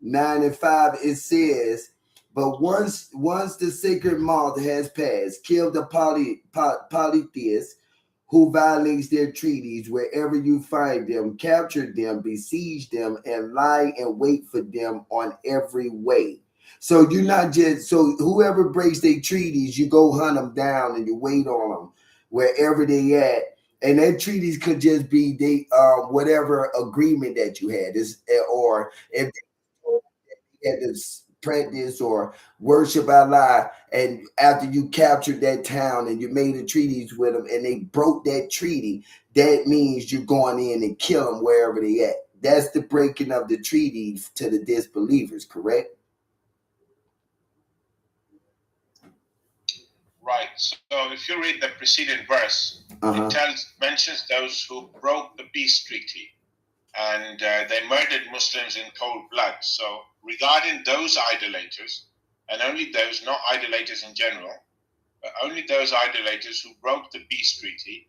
9:5, it says, but once the sacred month has passed, kill the polytheists who violates their treaties wherever you find them, capture them, besiege them, and lie in wait for them on every way. So you're not just, so whoever breaks their treaties, you go hunt them down and you wait on them wherever they at. And that treaties could just be whatever agreement that you had, or if they had this practice or worship Allah, and after you captured that town and you made the treaties with them and they broke that treaty, that means you're going in and kill them wherever they at. That's the breaking of the treaties to the disbelievers, correct? Right. So if you read the preceding verse, it mentions those who broke the peace treaty and they murdered Muslims in cold blood. So regarding those idolaters, and only those, not idolaters in general, but only those idolaters who broke the peace treaty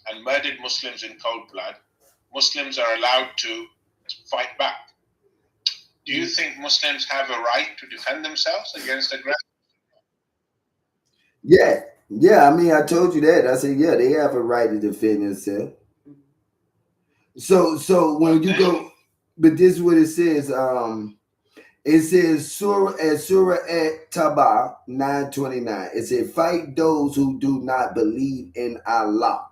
and murdered Muslims in cold blood, Muslims are allowed to fight back. Do you think Muslims have a right to defend themselves against aggression? Yeah. I mean, I told you that. I said, yeah, they have a right to defend themselves. So when you go, but this is what it says. It says Surah at Taba 929. It said, fight those who do not believe in Allah.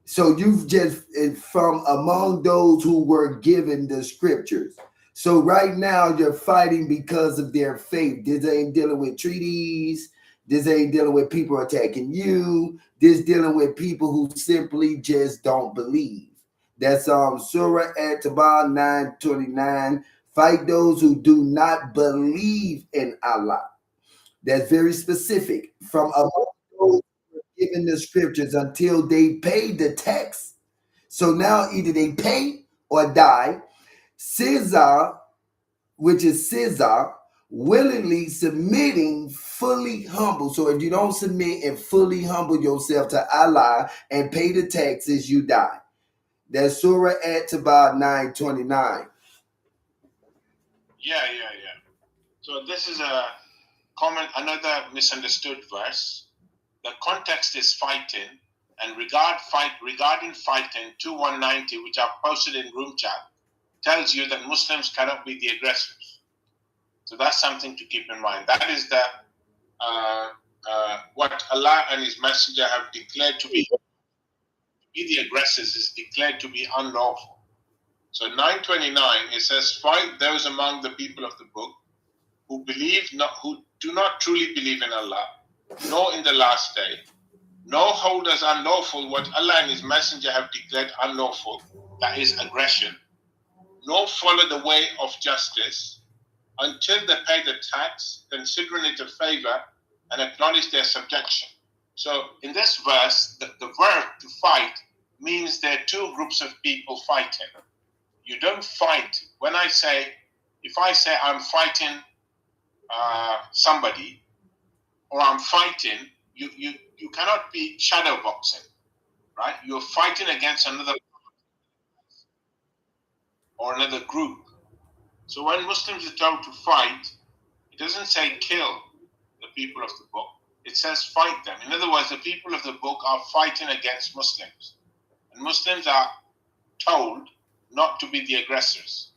So you've just from among those who were given the scriptures. So right now you're fighting because of their faith. This ain't dealing with treaties. This ain't dealing with people attacking you. This dealing with people who simply just don't believe. That's Surah at Taba 929. Fight those who do not believe in Allah. That's very specific. From among those given the scriptures until they pay the tax. So now either they pay or die. Caesar, which is Caesar, willingly submitting, fully humble. So if you don't submit and fully humble yourself to Allah and pay the taxes, you die. That's Surah at Taba 929. Yeah. So this is another misunderstood verse. The context is fighting, and regarding fighting, 2190, which I've posted in room chat, tells you that Muslims cannot be the aggressors. So that's something to keep in mind. That is the what Allah and His Messenger have declared to be the aggressors is declared to be unlawful. So 929, it says, fight those among the people of the book who do not truly believe in Allah, nor in the last day, nor hold as unlawful what Allah and His Messenger have declared unlawful, that is aggression, nor follow the way of justice, until they pay the tax, considering it a favor, and acknowledge their subjection. So in this verse, the verb to fight means there are two groups of people fighting. You don't fight. If I say I'm fighting somebody, or I'm fighting, you cannot be shadow boxing, right? You're fighting against another or another group. So when Muslims are told to fight, it doesn't say kill the people of the book. It says fight them. In other words, the people of the book are fighting against Muslims. And Muslims are told not to be the aggressors.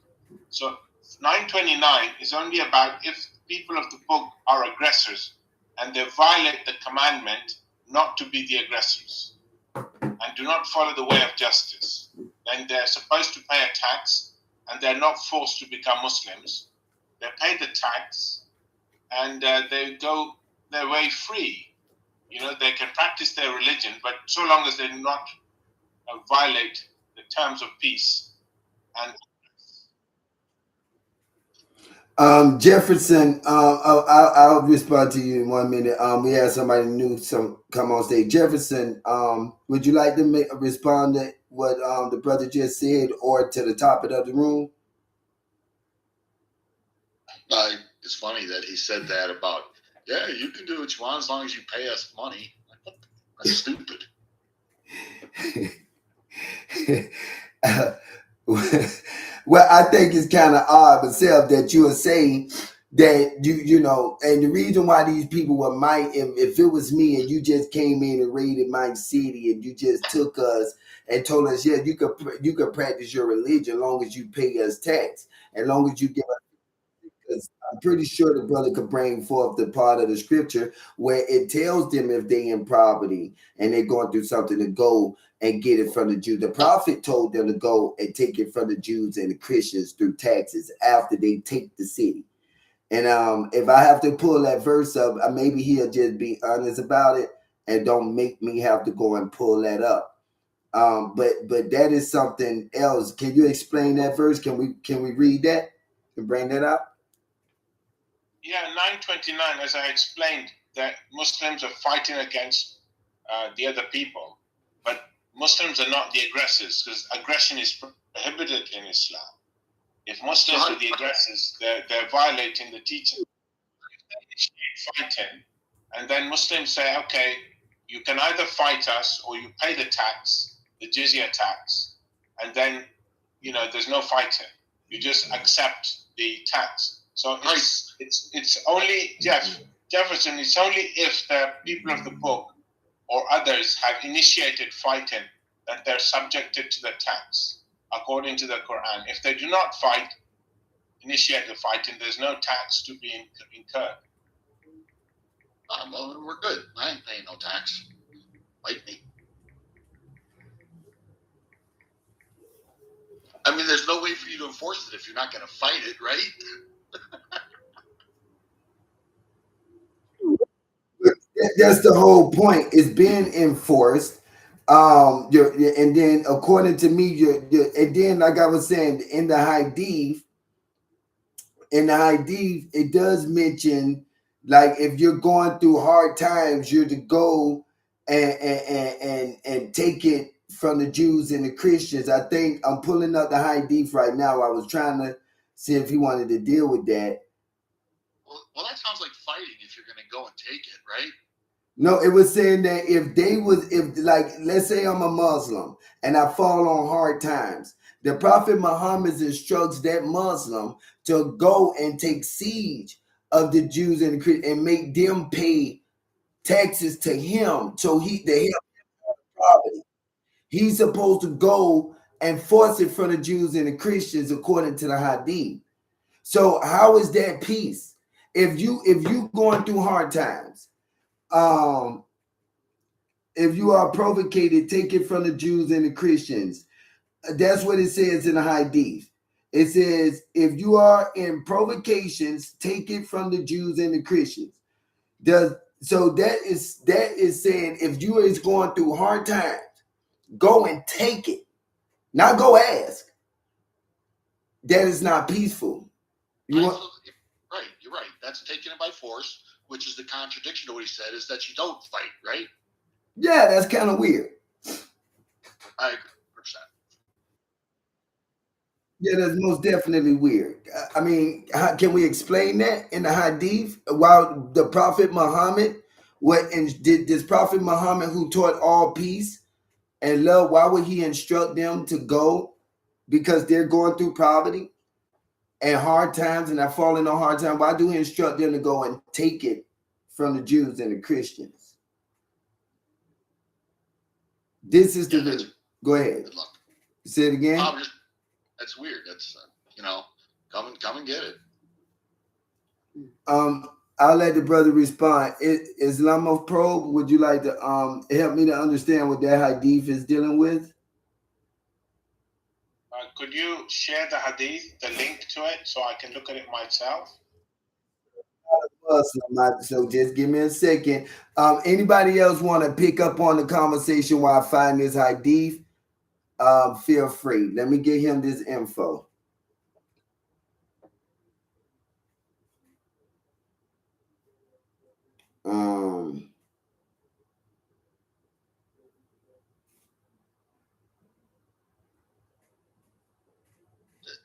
So 929 is only about if people of the book are aggressors and they violate the commandment not to be the aggressors and do not follow the way of justice. Then they're supposed to pay a tax and they're not forced to become Muslims. They pay the tax and they go their way free. You know, they can practice their religion, but so long as they do not violate the terms of peace. And Jefferson, I'll respond to you in 1 minute. We had somebody new come on stage. Jefferson, would you like to respond to what the brother just said, or to the topic of the room? It's funny that he said that about, yeah, you can do what you want as long as you pay us money. That's stupid. Well, I think it's kind of odd myself that you are saying that you know, and the reason why these people were if it was me and you just came in and raided my city and you just took us and told us, yeah, you could practice your religion as long as you pay us tax, as long as you give us. Because I'm pretty sure the brother could bring forth the part of the scripture where it tells them if they in poverty and they're going through something to go and get it from the Jews. The prophet told them to go and take it from the Jews and the Christians through taxes after they take the city. And if I have to pull that verse up, maybe he'll just be honest about it and don't make me have to go and pull that up. But that is something else. Can you explain that verse? Can we read that and bring that up? Yeah, 929, as I explained, that Muslims are fighting against the other people, but Muslims are not the aggressors because aggression is prohibited in Islam. If Muslims are the aggressors, they're violating the teaching. If they initiate fighting, and then Muslims say, okay, you can either fight us or you pay the tax, the jizya tax, and then, you know, there's no fighting. You just accept the tax. So it's only Jefferson. It's only if the people of the book or others have initiated fighting that they're subjected to the tax according to the Quran. If they do not initiate the fighting, there's no tax to be incurred. Well, we're good. I ain't paying no tax. Fight me. I mean, there's no way for you to enforce it if you're not going to fight it, right? That's the whole point. It's being enforced. And then according to me, and then like I was saying in the hadith, it does mention like if you're going through hard times, you're to go and take it from the Jews and the Christians. I think I'm pulling up the hadith right now. I was trying to see if he wanted to deal with that. Well, that sounds like fighting if you're going to go and take it, right? No, it was saying that if like, let's say I'm a Muslim and I fall on hard times, the Prophet Muhammad instructs that Muslim to go and take siege of the Jews and the Christians and make them pay taxes to him. So they have property. He's supposed to go and force it from the Jews and the Christians according to the Hadith. So how is that peace? If you going through hard times, if you are provocated, take it from the Jews and the Christians. That's what it says in the Hadith. It says, if you are in provocations, take it from the Jews and the Christians. So that is saying if you is going through hard times, go and take it. Not go ask. That is not peaceful. You're right. That's taking it by force, which is the contradiction to what he said, is that you don't fight, right? Yeah, that's kind of weird. I agree, 100%. Yeah, that's most definitely weird. I mean, can we explain that in the Hadith? While the Prophet Muhammad, did this Prophet Muhammad who taught all peace and love, why would he instruct them to go? Because they're going through poverty and hard times and they're falling on hard times. Why do he instruct them to go and take it from the Jews and the Christians? This is go ahead. Good luck. Say it again. That's weird. That's come and get it. I'll let the brother respond. Islamophobe Probe, would you like to help me to understand what that hadith is dealing with? Could you share the hadith, the link to it, so I can look at it myself? So just give me a second. Anybody else want to pick up on the conversation while I find this hadith? Feel free. Let me get him this info.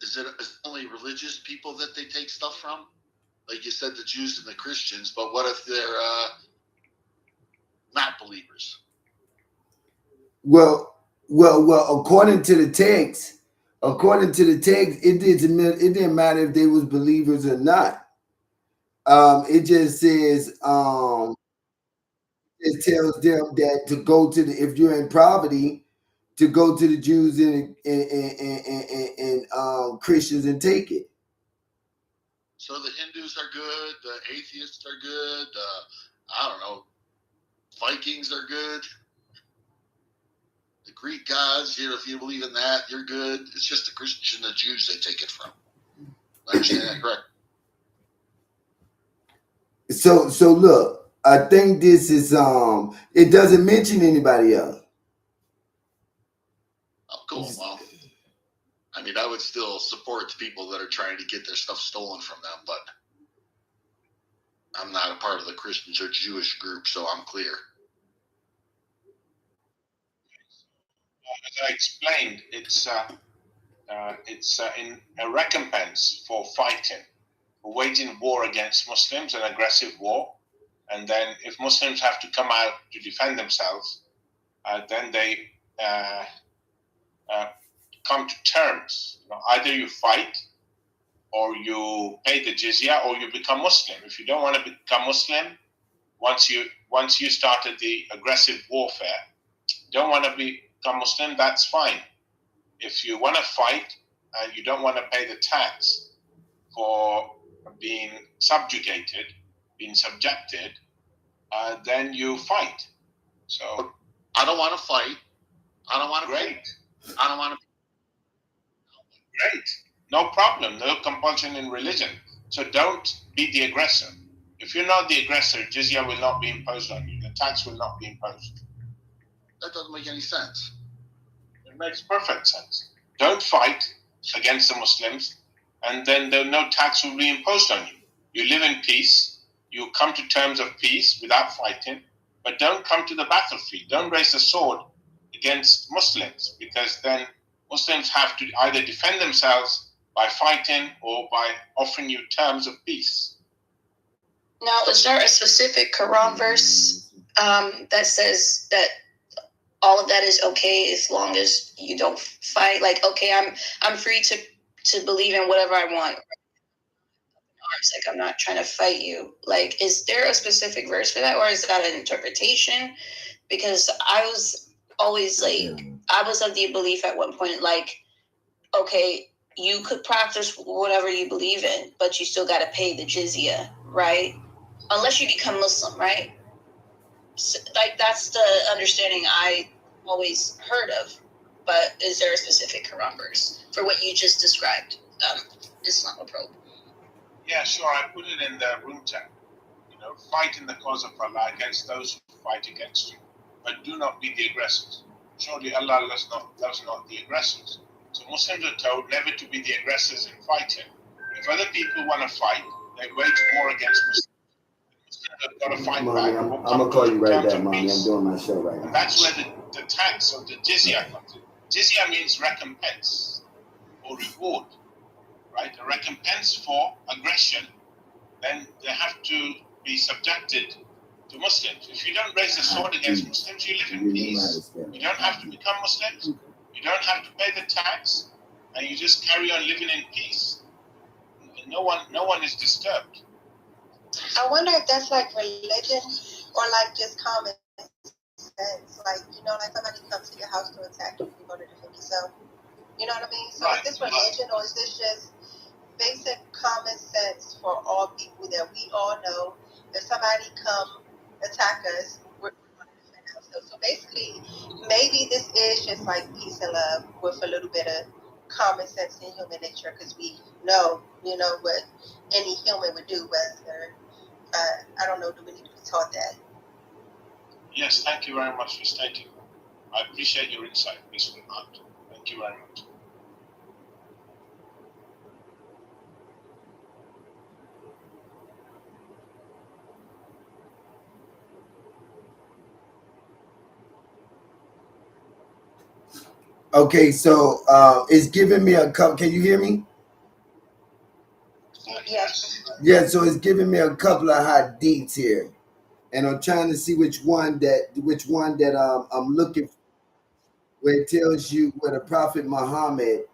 Is it only religious people that they take stuff from? Like you said, the Jews and the Christians, but what if they're not believers? Well, according to the text, it didn't matter if they was believers or not. It just says it tells them that to go to if you're in poverty, to go to the Jews and Christians and take it. So the Hindus are good, the atheists are good, I don't know, Vikings are good. The Greek gods, if you believe in that, you're good. It's just the Christians and the Jews they take it from. I understand that correct? So look, I think this is it doesn't mention anybody else. Oh, cool. Well, I mean, I would still support the people that are trying to get their stuff stolen from them, but I'm not a part of the Christians or Jewish group, so I'm clear. As I explained, it's in a recompense for fighting, for waging war against Muslims, an aggressive war, and then if Muslims have to come out to defend themselves, then they come to terms. Either you fight or you pay the jizya, or you become Muslim. If you don't want to become Muslim, once you started the aggressive warfare, don't want to become Muslim, that's fine. If you want to fight and you don't want to pay the tax for being subjugated, being subjected, then you fight. So I don't want to fight. I don't want to great, I don't want to. great, no problem, no compulsion in religion. So don't be the aggressor. If you're not the aggressor, jizya will not be imposed on you. The tax will not be imposed. That doesn't make any sense. It makes perfect sense. Don't fight against the Muslims, and then no tax will be imposed on you. You live in peace. You come to terms of peace without fighting, but don't come to the battlefield. Don't raise a sword against Muslims, because then Muslims have to either defend themselves by fighting or by offering you terms of peace. Now, is there a specific Quran verse that says that all of that is okay as long as you don't fight? Like, okay, I'm free to believe in whatever I want. Like, I'm not trying to fight you. Like, is there a specific verse for that, or is that an interpretation? Because I was always like, I was of the belief at one point, like, okay, you could practice whatever you believe in, but you still got to pay the jizya, right? Unless you become Muslim, right? So, like, that's the understanding I always heard of. But is there a specific Quran verse for what you just described, Islamoprobe? Yeah, sure. I put it in the room chat. Fight in the cause of Allah against those who fight against you, but do not be the aggressors. Surely Allah loves not the aggressors. So Muslims are told never to be the aggressors in fighting. If other people want to fight, they wage war against Muslims. Muslims have got to fight Mommy, back. I'm gonna call you right back, Mommy. Peace. I'm doing my show right now. And that's where the tax of the jizya comes in. Jizya means recompense or reward, right? A recompense for aggression. Then they have to be subjected to Muslims. If you don't raise the sword against Muslims, you live in peace. You don't have to become Muslims. You don't have to pay the tax, and you just carry on living in peace. No one is disturbed. I wonder if that's like religion or like just common sense. Like, like somebody comes to your house to attack you, you're going to defend yourself. You know what I mean? So Right. is this religion or is this just basic common sense for all people that we all know? If somebody come attack us, we're going to defend ourselves. So basically, maybe this is just like peace and love with a little bit of common sense in human nature, because we know, what any human would do, whether, I don't know, do we need to be taught that? Yes, thank you very much for stating. I appreciate your insight, Ms. Hunt. Thank you very much. Okay, so it's giving me a couple. Can you hear me? Yes. Yeah, so it's giving me a couple of hot deets here, and I'm trying to see which one that I'm looking for, where it tells you where the Prophet Muhammad.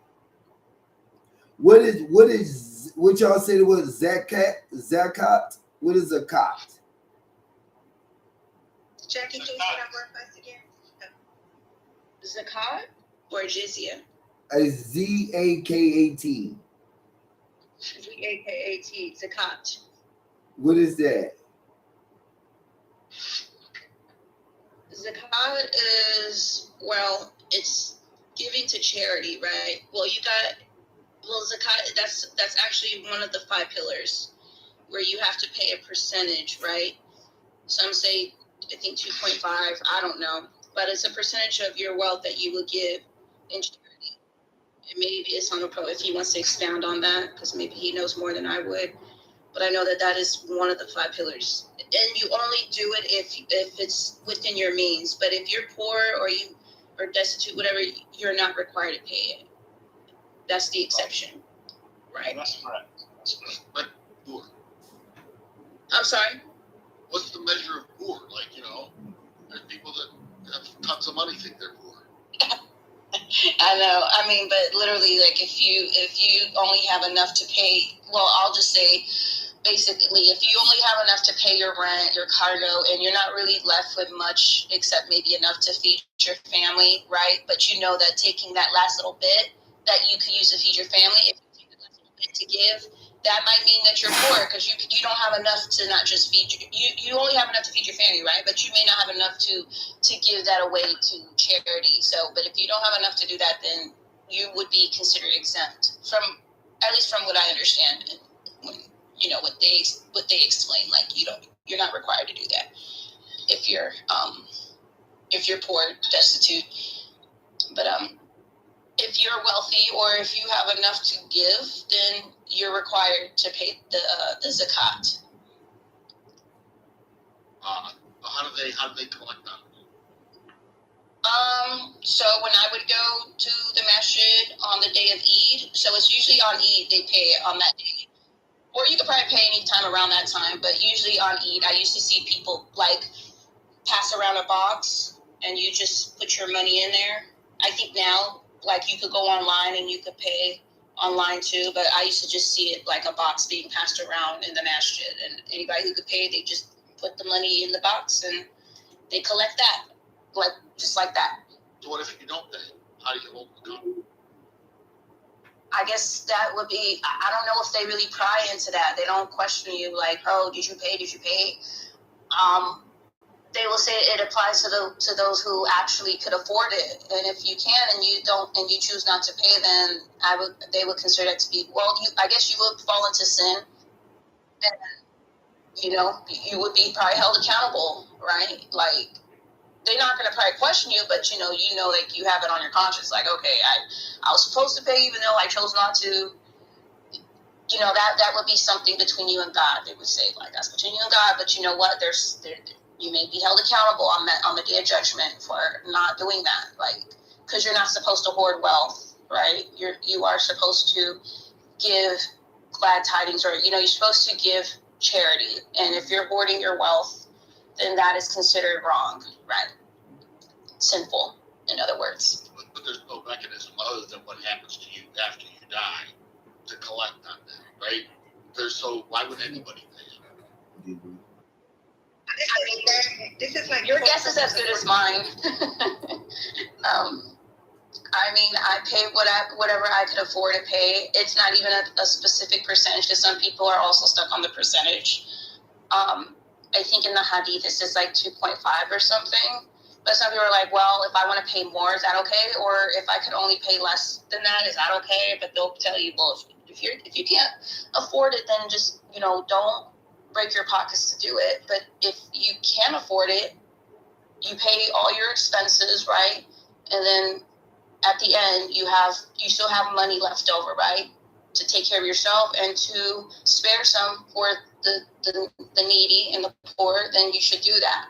What y'all said it was zakat? What is zakat? Jackie, can you say that word first again? Zakat or jizya? ZAKAT. Z-A-K-A-T, zakat. What is that? Zakat is, well, it's giving to charity, right? Well, zakat, that's actually one of the 5 pillars where you have to pay a percentage, right? Some say, I think 2.5, I don't know. But it's a percentage of your wealth that you will give in charity. And maybe Islamic Pro, if he wants to expound on that, because maybe he knows more than I would. But I know that is one of the 5 pillars. And you only do it if it's within your means. But if you're poor or destitute, whatever, you're not required to pay it. That's the exception, right? That's correct. But poor. I'm sorry? What's the measure of poor? Like, there's people that have tons of money think they're poor. I know. I mean, but literally, like, if you only have enough to pay, well, I'll just say, basically, if you only have enough to pay your rent, your car note, and you're not really left with much except maybe enough to feed your family, right? But you know that taking that last little bit that you could use to feed your family, if you take the last little bit to give, that might mean that you're poor because you don't have enough to not just feed you only have enough to feed your family, right? But you may not have enough to give that away to charity. So, but if you don't have enough to do that, then you would be considered exempt from, at least from what I understand. When what they explain, like you're not required to do that if you're poor, destitute. But if you're wealthy or if you have enough to give, then you're required to pay the zakat. How do they collect that? So when I would go to the masjid on the day of Eid, so it's usually on Eid they pay it on that day. Or you could probably pay any time around that time, but usually on Eid, I used to see people like pass around a box and you just put your money in there. I think now, like, you could go online and you could pay online too, but I used to just see it like a box being passed around in the masjid, and anybody who could pay, they just put the money in the box and they collect that, like, just like that. So what if you don't pay? How do you hold the account? I guess that would be, I don't know if they really pry into that. They don't question you like, oh, did you pay? They will say it applies to those who actually could afford it. And if you can and you don't and you choose not to pay, then they would consider that to be, well, I guess you would fall into sin. And, you would be probably held accountable, right? Like, they're not going to probably question you, but like, you have it on your conscience. Like, okay, I was supposed to pay even though I chose not to. That would be something between you and God. They would say, like, that's between you and God. But you know what? You may be held accountable on the day of judgment for not doing that. Like, because you're not supposed to hoard wealth, right? You are supposed to give glad tidings, or you're supposed to give charity. And if you're hoarding your wealth, then that is considered wrong, right? Sinful, in other words. But there's no mechanism other than what happens to you after you die to collect on that, right? So why would anybody pay it? This is like Your guess is as good as mine. I pay whatever I could afford to pay. It's not even a specific percentage, because some people are also stuck on the percentage. I think in the hadith it says like 2.5 or something. But some people are like, well, if I want to pay more, is that okay? Or if I could only pay less than that, is that okay? But they'll tell you, well, if you can't afford it, then just, don't break your pockets to do it. But if you can afford it, you pay all your expenses, right? And then at the end, you still have money left over, right? To take care of yourself and to spare some for the needy and the poor, then you should do that.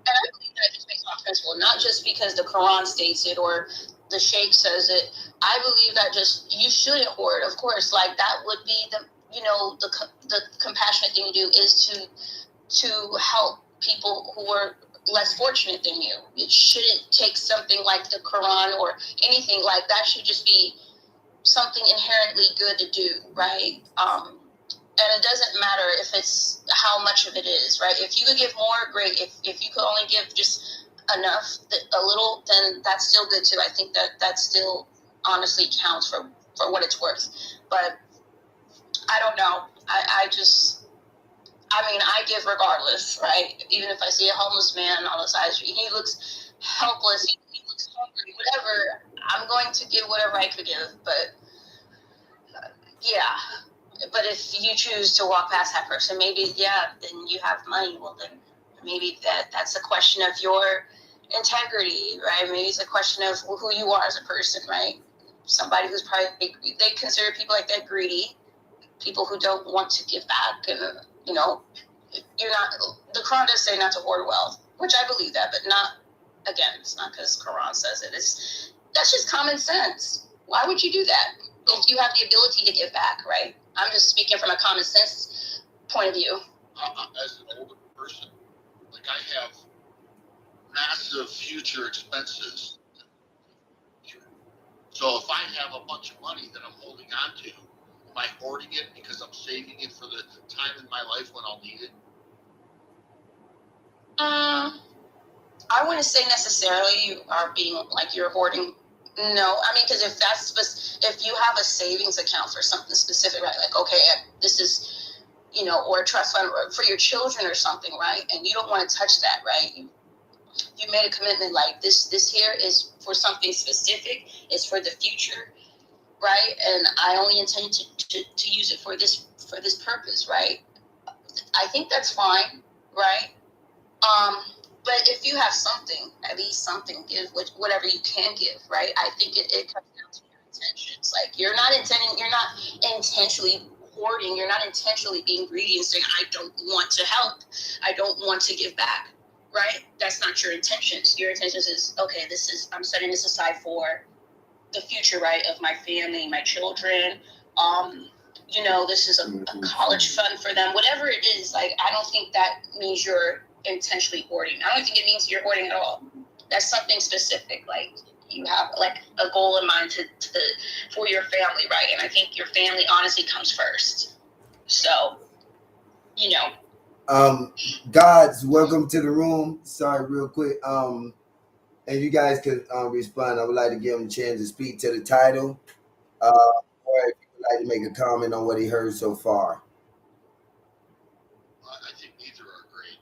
And I believe that just based on principle, not just because the Quran states it or the Sheikh says it. I believe that just you shouldn't hoard. Of course, like, that would be the compassionate thing to do, is to help people who are less fortunate than you. It shouldn't take something like the Quran or anything like that. Should just be something inherently good to do, right? And it doesn't matter if it's how much of it is, right? If you could give more, great. If you could only give just enough, a little, then that's still good too. I think that still honestly counts for what it's worth. But I don't know. I give regardless, right? Even if I see a homeless man on the side of the street, he looks helpless, he looks hungry, whatever, I'm going to give whatever I could give. But yeah. But if you choose to walk past that person, maybe, then you have money. Well, then maybe that's a question of your integrity, right? Maybe it's a question of who you are as a person, right? Somebody who's probably, they consider people like that greedy, people who don't want to give back. And, you're not, the Quran does say not to hoard wealth, which I believe that, but not, again, it's not because Quran says it. That's just common sense. Why would you do that if you have the ability to give back, right? I'm just speaking from a common sense point of view. As an older person, like, I have massive future expenses. So if I have a bunch of money that I'm holding on to, am I hoarding it because I'm saving it for the time in my life when I'll need it? I wouldn't say necessarily you are being like you're hoarding. No, I mean, because if you have a savings account for something specific, right? Like, okay, this is, or a trust fund for your children or something, right? And you don't want to touch that, right? You made a commitment like this here is for something specific. It's for the future, right? And I only intend to use it for this purpose, right? I think that's fine, right? But if you have something, at least something, give whatever you can give, right? I think it comes down to your intentions. Like you're not intentionally hoarding. You're not intentionally being greedy and saying, I don't want to help. I don't want to give back, right? That's not your intentions. Your intentions is, okay, I'm setting this aside for the future, right, of my family, my children. This is a college fund for them, whatever it is. Like, I don't think that means you're intentionally hoarding. I don't think it means you're hoarding at all. That's something specific. Like you have like a goal in mind for your family, right? And I think your family honestly comes first. So, Gods, welcome to the room. Sorry, real quick. And you guys could respond. I would like to give him a chance to speak to the title. Or if you would like to make a comment on what he heard so far. I think neither are great.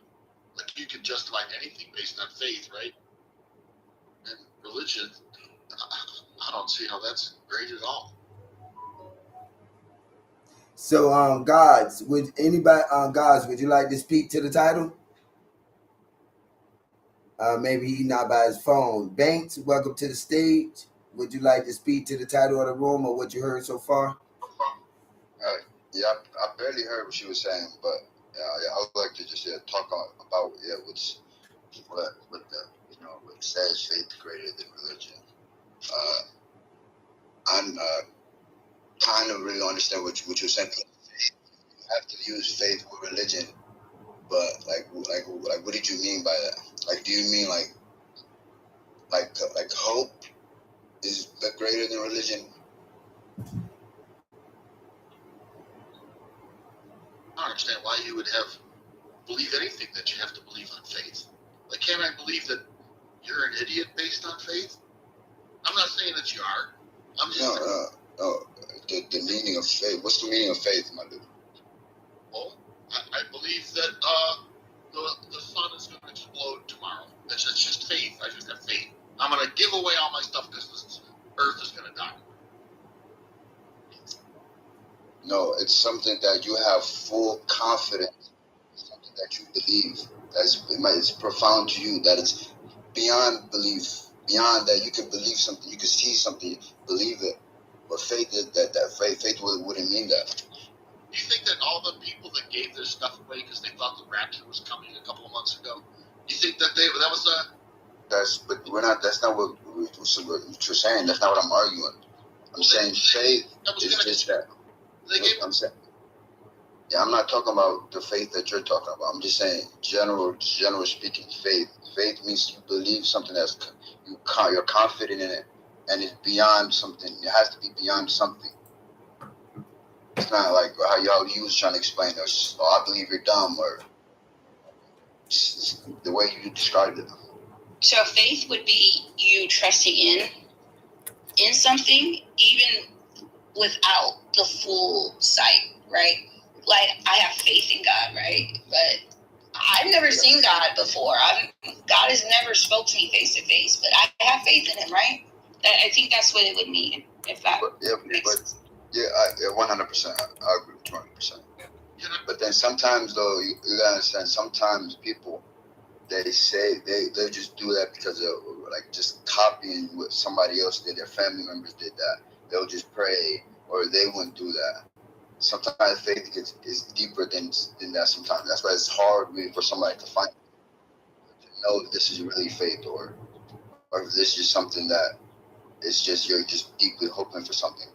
Like you can justify anything based on faith, right? And religion, I don't see how that's great at all. So, Gods, would you like to speak to the title? Maybe he's not by his phone. Banks, welcome to the stage. Would you like to speak to the title of the room or what you heard so far? Yeah, I barely heard what she was saying, but I would like to just talk about what says faith greater than religion. I'm kind of really understand what you're saying. You have to use faith with religion, but like what did you mean by that? Like, do you mean like hope is greater than religion? I don't understand why you would believe anything that you have to believe on faith. Like, can't I believe that you're an idiot based on faith? I'm not saying that you are. I'm just no. The meaning of faith. What's the meaning of faith, my dude? Well, I believe that the sun is going to explode tomorrow. That's just faith. I just have faith. I'm going to give away all my stuff because this earth is going to die. No, it's something that you have full confidence, something that you believe, it's profound to you, that it's beyond belief, beyond that you can believe something, you can see something, believe it. But faith is that faith wouldn't mean that. Do you think that all the people that gave their stuff away because they thought the rapture was coming a couple of months ago, do you think that was that's not what you're saying. That's not what I'm arguing. I'm saying faith is just that. I'm not talking about the faith that you're talking about. I'm just saying, general speaking, faith. Faith means you believe something you're confident in it, and it's beyond something. It has to be beyond something. It's not like how you was trying to explain it. Just, I believe you're dumb, or just the way you described it. So faith would be you trusting in something, even without the full sight, right? Like, I have faith in God, right? But I've never seen God before. God has never spoke to me face to face, but I have faith in Him, right? I think that's what it would mean, if that makes sense. 100%. I agree with 200%. But then sometimes, though, you gotta understand. Sometimes people, they say they just do that because of like just copying what somebody else did. Their family members did that. They'll just pray, or they wouldn't do that. Sometimes faith is deeper than that. Sometimes that's why it's hard really for somebody to find, to know if this is really faith, or if this is something that is just you're just deeply hoping for something.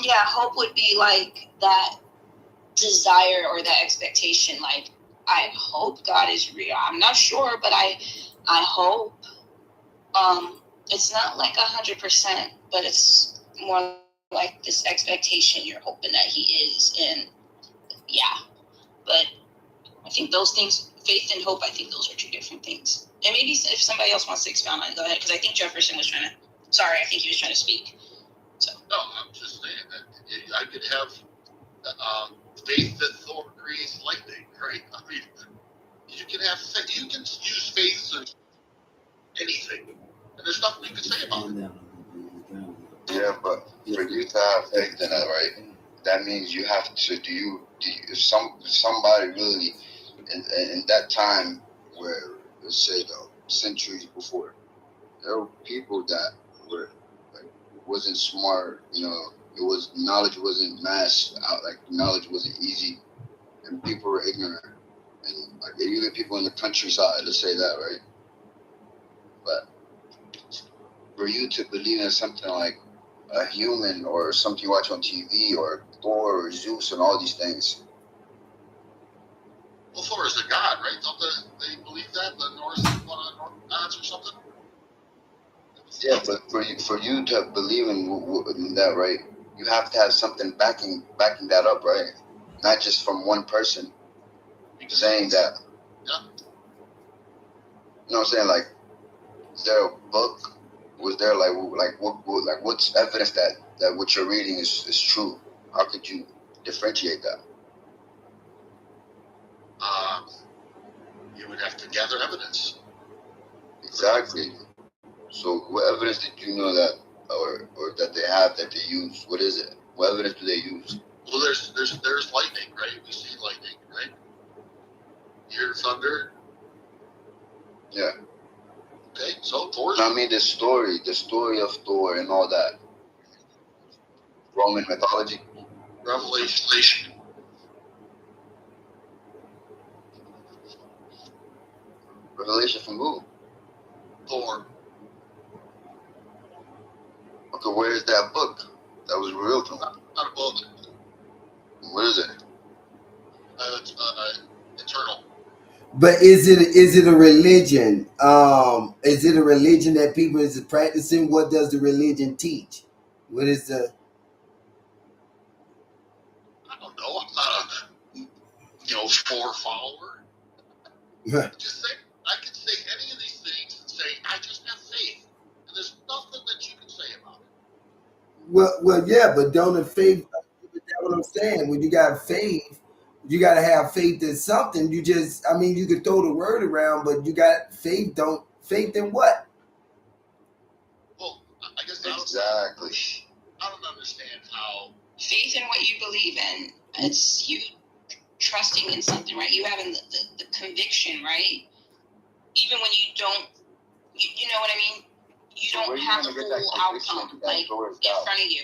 Yeah, hope would be like that desire or that expectation. Like, I hope God is real. I'm not sure, but I hope. it's not like 100%, but it's more like this expectation you're hoping that he is. And yeah, but I think those things, faith and hope, I think those are two different things. And maybe if somebody else wants to expound on it, go ahead, because I think Jefferson was trying to, I think he was trying to speak. So No, I'm just saying that I could have faith that Thor creates lightning, right? I mean, you can use faith in anything, and there's nothing you can say about it. Yeah, but for you to have faith in that, right? That means you have to. If somebody really in that time where, let's say, the centuries before, there were people that were like wasn't smart. Knowledge wasn't mass out. Like knowledge wasn't easy, and people were ignorant. And like you get people in the countryside, let's say that, right? But for you to believe in something like a human or something you watch on TV or Thor or Zeus and all these things. Well, Thor is a god, right? Don't they believe that? The Norse gods or something? Yeah, but for you to believe in that, right, you have to have something backing that up, right? Not just from one person saying that. Yeah. You know what I'm saying? Like, is there a book? Was there what's evidence that what you're reading is true? How could you differentiate that? You would have to gather evidence. Exactly. So what evidence did you know that or that they have that they use? What is it? What evidence do they use? Well, there's lightning, right? We see lightning, right? You hear thunder. Yeah. Okay, so Thor's. I mean the story of Thor and all that. Roman mythology. Revelation. Revelation from who? Thor. Okay, where is that book that was revealed from? Not a book. What is it? It's eternal. But is it a religion? Is it a religion that people is practicing? What does the religion teach? What is the? I don't know. I'm not a Thor follower. Just say I can say any of these things and say I just have faith, and there's nothing that you can say about it. Well, yeah, but don't the faith? That's what I'm saying. When you got faith, you got to have faith in something. You can throw the word around, but you got faith. Don't faith in what? Well, I guess exactly. I don't understand how faith in what you believe in. It's you trusting in something, right? You having the conviction, right? Even when you don't, you know what I mean? You don't have the full outcome like in front of you.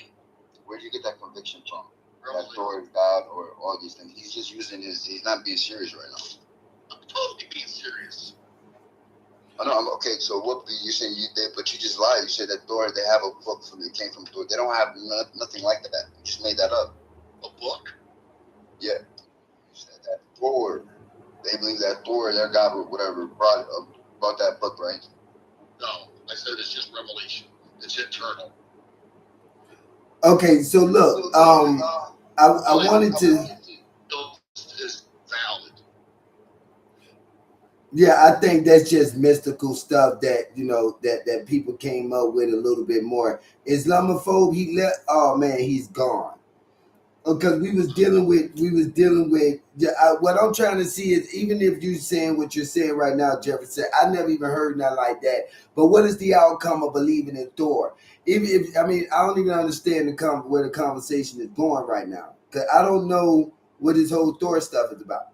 Where do you get that conviction from? That Thor is God or all these things? He's just using he's not being serious right now. I'm totally being serious. I know. Okay, so what you saying you did? But you just lied. You said that Thor. They have a book that came from Thor. They don't have nothing like that. You just made that up. A book? Yeah. You said that Thor. They believe that Thor, their God, or whatever, brought that book, right? No, I said it's just revelation. It's eternal. Okay, so look, I wanted to. Is valid. Yeah, I think that's just mystical stuff that that people came up with a little bit more. Islamophobe, he left. Oh man, he's gone. Because we was dealing with. What I'm trying to see is, even if you saying what you're saying right now, Jefferson, I never even heard nothing like that. But what is the outcome of believing in Thor? I don't even understand where the conversation is going right now. Because I don't know what this whole Thor stuff is about.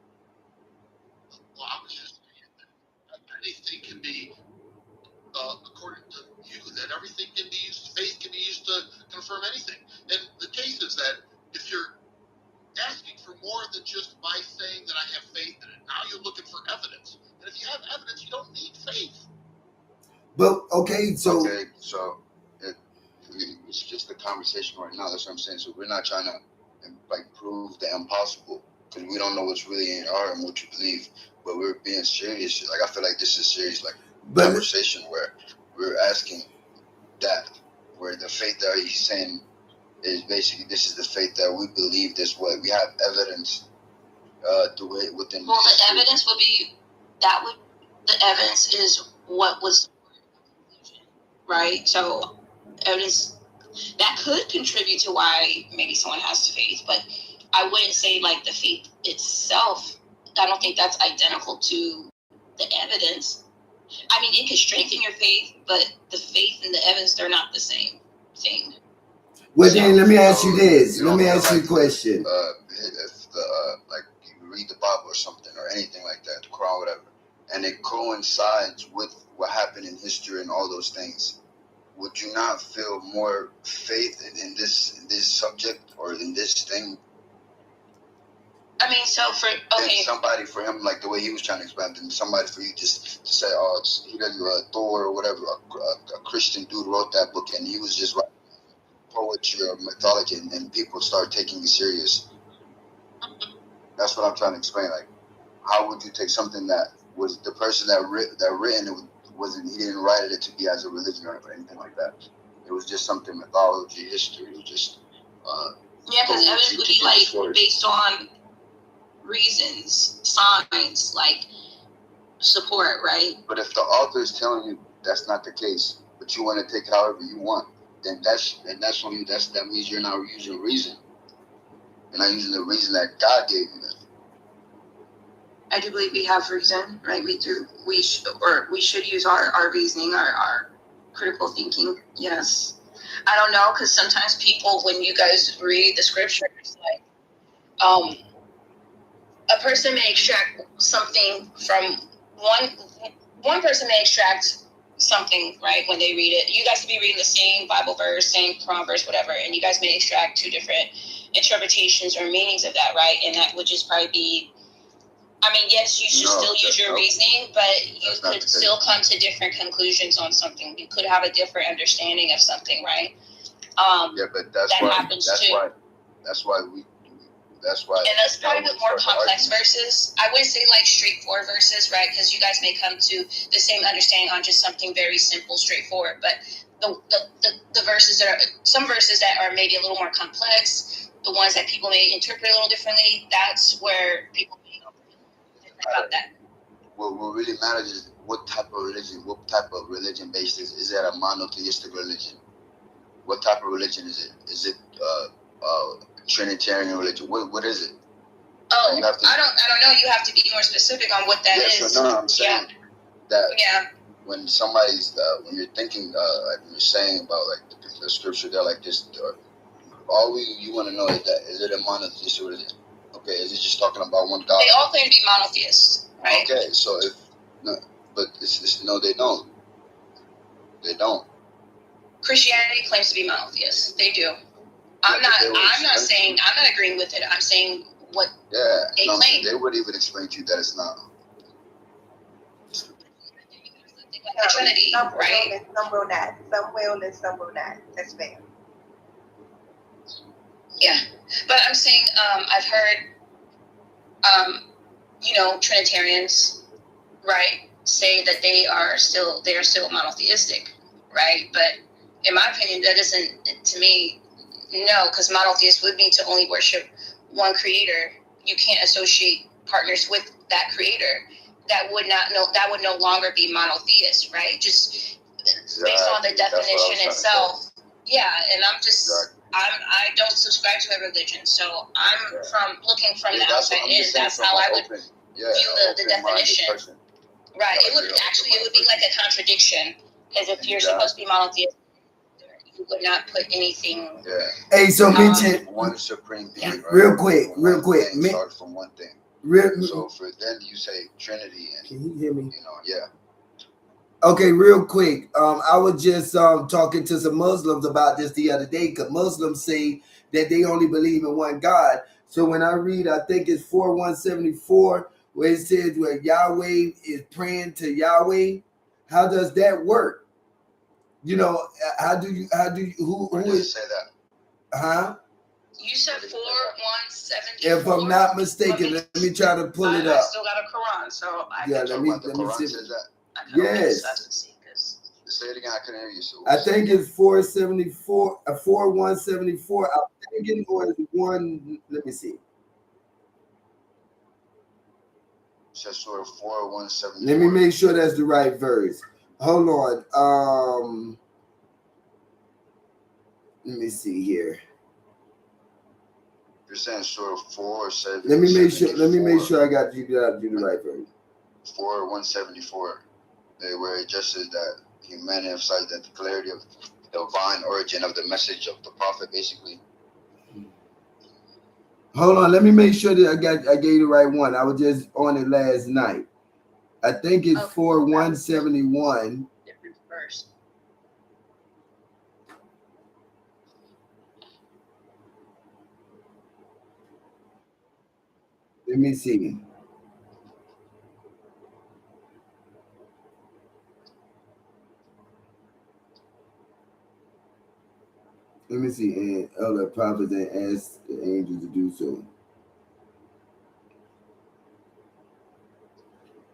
Well, I was just saying that anything can be, according to you, that everything can be used, faith can be used to confirm anything. And the case is that if you're asking for more than just my saying that I have faith in it, now you're looking for evidence. And if you have evidence, you don't need faith. But okay, so it's just a conversation right now. That's what I'm saying. So we're not trying to prove the impossible, because we don't know what's really in our and what you believe. But we're being serious. Like I feel like this is serious, conversation where we're asking that, where the faith that he's saying is basically this is the faith that we believe this way. We have evidence to it within. Well, the evidence would be the evidence is what was right. So evidence that could contribute to why maybe someone has faith, but I wouldn't say like the faith itself. I don't think that's identical to the evidence. I mean, it could strengthen your faith, but the faith and the evidence, they're not the same thing. Well, then let me ask you this. Let me ask you a question. If like you read the Bible or something or anything like that, the Quran, whatever, and it coincides with what happened in history and all those things, would you not feel more faith in this subject or in this thing? I mean, so somebody for him, like the way he was trying to explain it, somebody for you just to say, oh, it's either Thor or whatever, a Christian dude wrote that book and he was just writing poetry or mythology, and people start taking it serious. That's what I'm trying to explain. Like, how would you take something that was the person that written it wasn't, he didn't write it to be as a religion or anything like that. It was just something mythology, history. It was just yeah, because evidence would be like based on reasons, signs, like support, right? But if the author is telling you that's not the case, but you want to take it however you want, then that means you're not using reason. You're not using the reason that God gave you. I do believe we have reason, right? We should use our reasoning, our critical thinking. Yes. I don't know, because sometimes people, when you guys read the scriptures, like a person may extract something from one person may extract something, right, when they read it. You guys could be reading the same Bible verse, same Quran verse, whatever, and you guys may extract two different interpretations or meanings of that, right? And that would just probably be, I mean, yes, you should still use your reasoning, but you could still come to different conclusions on something. You could have a different understanding of something, right? Yeah, but that's that why. happens That's too. why. That's why. And that's probably the more complex verses. I wouldn't say like straightforward verses, right? Because you guys may come to the same understanding on just something very simple, straightforward. But the verses that are, some verses that are maybe a little more complex, the ones that people may interpret a little differently, that's where people may different about that. What really matters is what type of religion based is it a monotheistic religion? What type of religion is it? Is it Trinitarian religion? What is it? Oh, I don't know. You have to be more specific on what that is. So no, I'm saying that when somebody's when you're thinking like when you're saying about like the scripture, they're like this. You want to know is it a monotheistic religion? Okay, is it just talking about one God? They all claim to be monotheists, right? Okay, so no, they don't. They don't. Christianity claims to be monotheist. They do. I'm not agreeing with it. I'm saying what they claim. They would even explain to you that it's not. The Trinity, right? Some will not. Some will and some will not. That's fair. Yeah, but I'm saying I've heard, Trinitarians, right, say that they are still monotheistic, right? But in my opinion, that isn't, to me, no, because monotheist would mean to only worship one creator. You can't associate partners with that creator. That would no longer be monotheist, right? Just based on the definition itself. Yeah, and I don't subscribe to a religion, so I'm looking from the outside in. That's how I would view the definition. Right. It would be like a contradiction, as if you're supposed to be monotheist. You would not put anything. Yeah. Hey, so mention one supreme being. Right? Real quick. Start from one thing. So for then you say Trinity, and can you hear me? Yeah. Okay, real quick. I was just talking to some Muslims about this the other day, because Muslims say that they only believe in one God. So when I read, I think it's 4:174, where it says where Yahweh is praying to Yahweh. How does that work? How do you who is say that? Huh? You said 4:174. If I'm not mistaken, let me try to pull it up. I still got a Quran, so I let me see. Says that. Yes. It say it again. I couldn't hear you. So I think it's 474, 4174. I'm thinking, or is it one? Let me see. Says Surah 4174. Let me make sure that's the right verse. Hold on. Let me see here. You're saying Surah 474. Let me make sure I got you the right verse. 4174, where it just says that humanity emphasized that the clarity of the divine origin of the message of the prophet, basically. Hold on, let me make sure that I gave you the right one. I was just on it last night. I think it's 4171. Different verse. Let me see. Let me see. And other prophets and asked the angels to do so.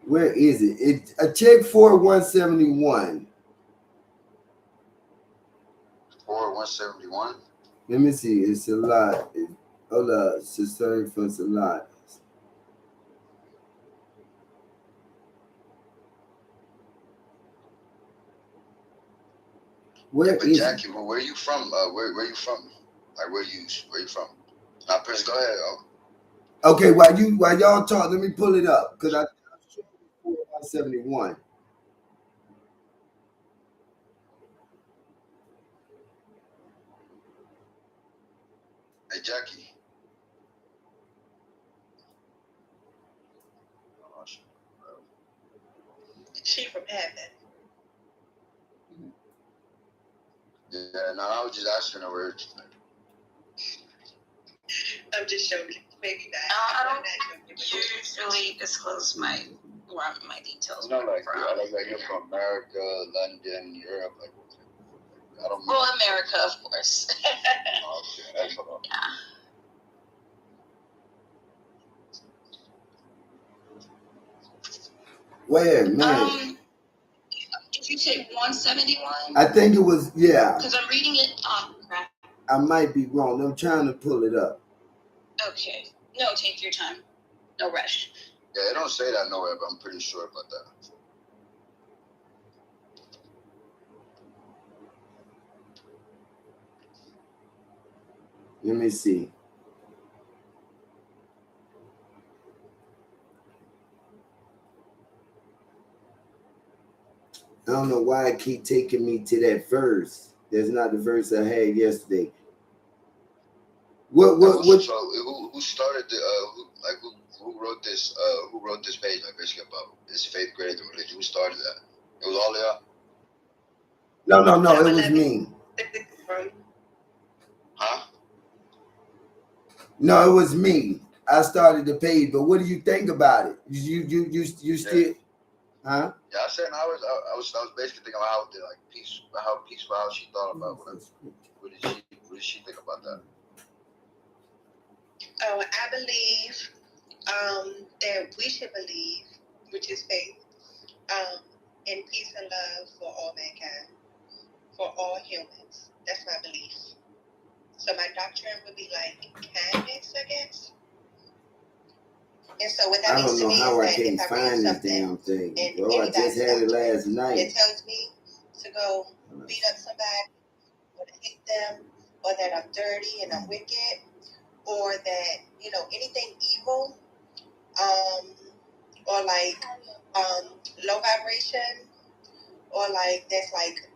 Where is it? Check 4171. 4171. Let me see. It's a lot. Hold up. Sister for a lot. Where is Jackie, where are you from? Where are you from? Like where you from? Now, Prince, go ahead. Okay, while y'all talk, let me pull it up because I'm sure it's 4171. Hey, Jackie. She from heaven. Yeah, no, I was just asking her where. I'm just joking. Maybe not. I don't usually disclose my details. It's not like you're from America, London, Europe, like. I don't. Well, America, of course. Okay, that's what Yeah. Where, man? Did you say 171? I think it was, yeah. Because I'm reading it. Oh, crap. I might be wrong. I'm trying to pull it up. Okay. No, take your time. No rush. Yeah, they don't say that nowhere, but I'm pretty sure about that. Let me see. I don't know why I keep taking me to that verse. That's not the verse I had yesterday. What? So who started the who wrote this? Who wrote this page? Like basically about this faith grade and religion. Who started that? It was all y'all. No. It was me. Huh? No, it was me. I started the page. But what do you think about it? You still? Huh? Yeah, I said I was basically thinking about how peaceful how she thought about what did she think about that? Oh, I believe that we should believe, which is faith, in peace and love for all mankind, for all humans. That's my belief. So my doctrine would be like kindness, I guess. And so what that I means don't to know me how is I that can't if I read find this something damn thing, in bro. I just had it last night. it tells me to go beat up somebody, or to hate them, or that I'm dirty and I'm wicked, or that, you know, anything evil, or like low vibration, or like that's like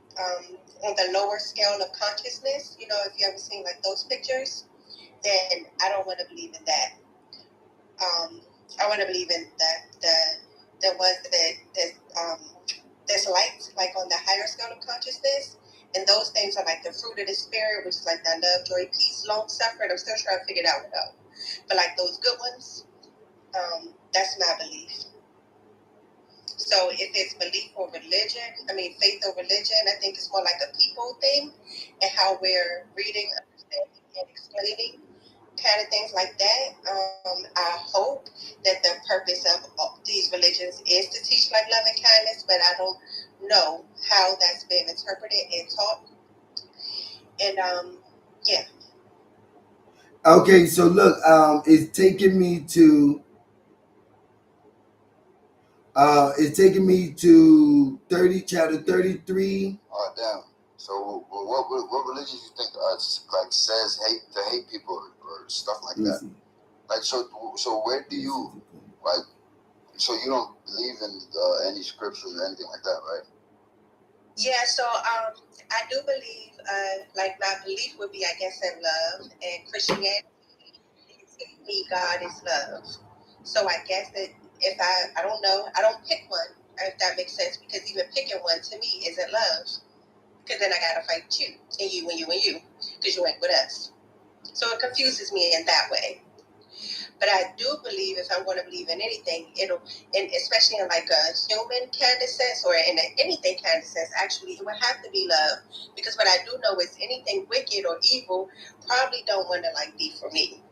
on the lower scale of consciousness, you know, if you ever seen like those pictures, then I don't want to believe in that. I want to believe in the ones that's light, like on the higher scale of consciousness, and those things are like the fruit of the spirit, which is like that love, joy, peace, long suffering. I'm still trying to figure it out though, but like those good ones, that's my belief. So if it's belief or religion, I mean faith or religion, I think it's more like a people thing, and how we're reading, understanding, and explaining kind of things like that. I hope that the purpose of these religions is to teach like love and kindness, but I don't know how that's been interpreted and taught. And yeah. Okay, so look, it's taking me to chapter 33. Oh damn. So what religion you think like says hate people or stuff like that? Like so where do you like? So you don't believe in any scriptures or anything like that, right? Yeah, so I do believe, like my belief would be, I guess, in love, and Christianity, me, God is love. So I guess that if I don't know, I don't pick one, if that makes sense, because even picking one to me isn't love, because then I gotta fight you, and you, and you, and you, because you ain't with us. So it confuses me in that way. But I do believe if I'm going to believe in anything, and especially in like a human kind of sense or in anything kind of sense, actually, it would have to be love. Because what I do know is anything wicked or evil probably don't want to like be for me.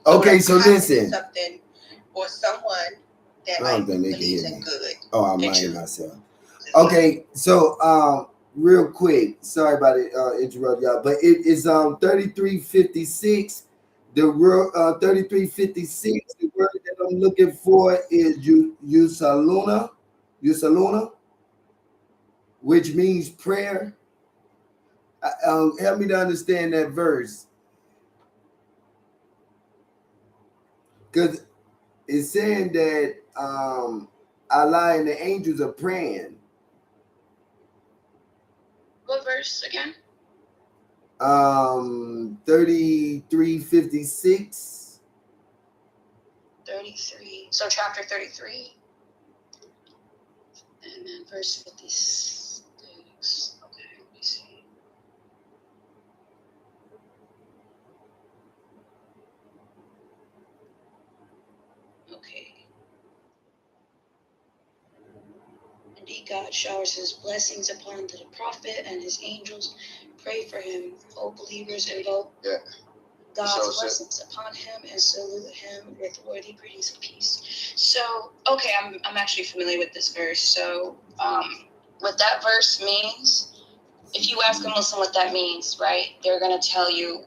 Okay, so listen. Something or someone that like believes in good. Oh, I'm minding myself. Okay, so real quick, sorry about it, interrupt y'all, but it is 3356. The word 3356. The word that I'm looking for is Yusaluna, which means prayer. Help me to understand that verse, because it's saying that Allah and the angels are praying. What verse again? 3356. 33. So chapter 33. And then verse 56. Okay, let me see. Okay. Indeed, God showers his blessings upon the prophet and his angels. Pray for him. O believers, invoke God's blessings upon him and salute him with worthy greetings of peace. So, okay, I'm actually familiar with this verse. So, what that verse means, if you ask a Muslim what that means, right, they're going to tell you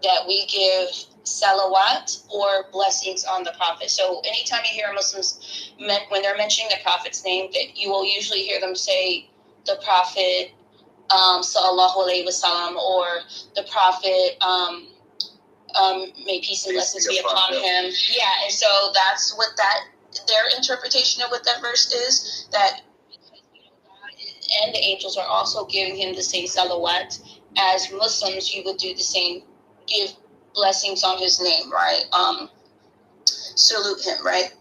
that we give salawat or blessings on the prophet. So anytime you hear Muslims, when they're mentioning the prophet's name, that you will usually hear them say the prophet, sallallahu alaihi wasallam, or the prophet, may peace and blessings be upon him. Yeah, and so that's what their interpretation of what that verse is, that God and the angels are also giving him the same salawat. As Muslims, you would do the same, give blessings on his name, right? Salute him, right?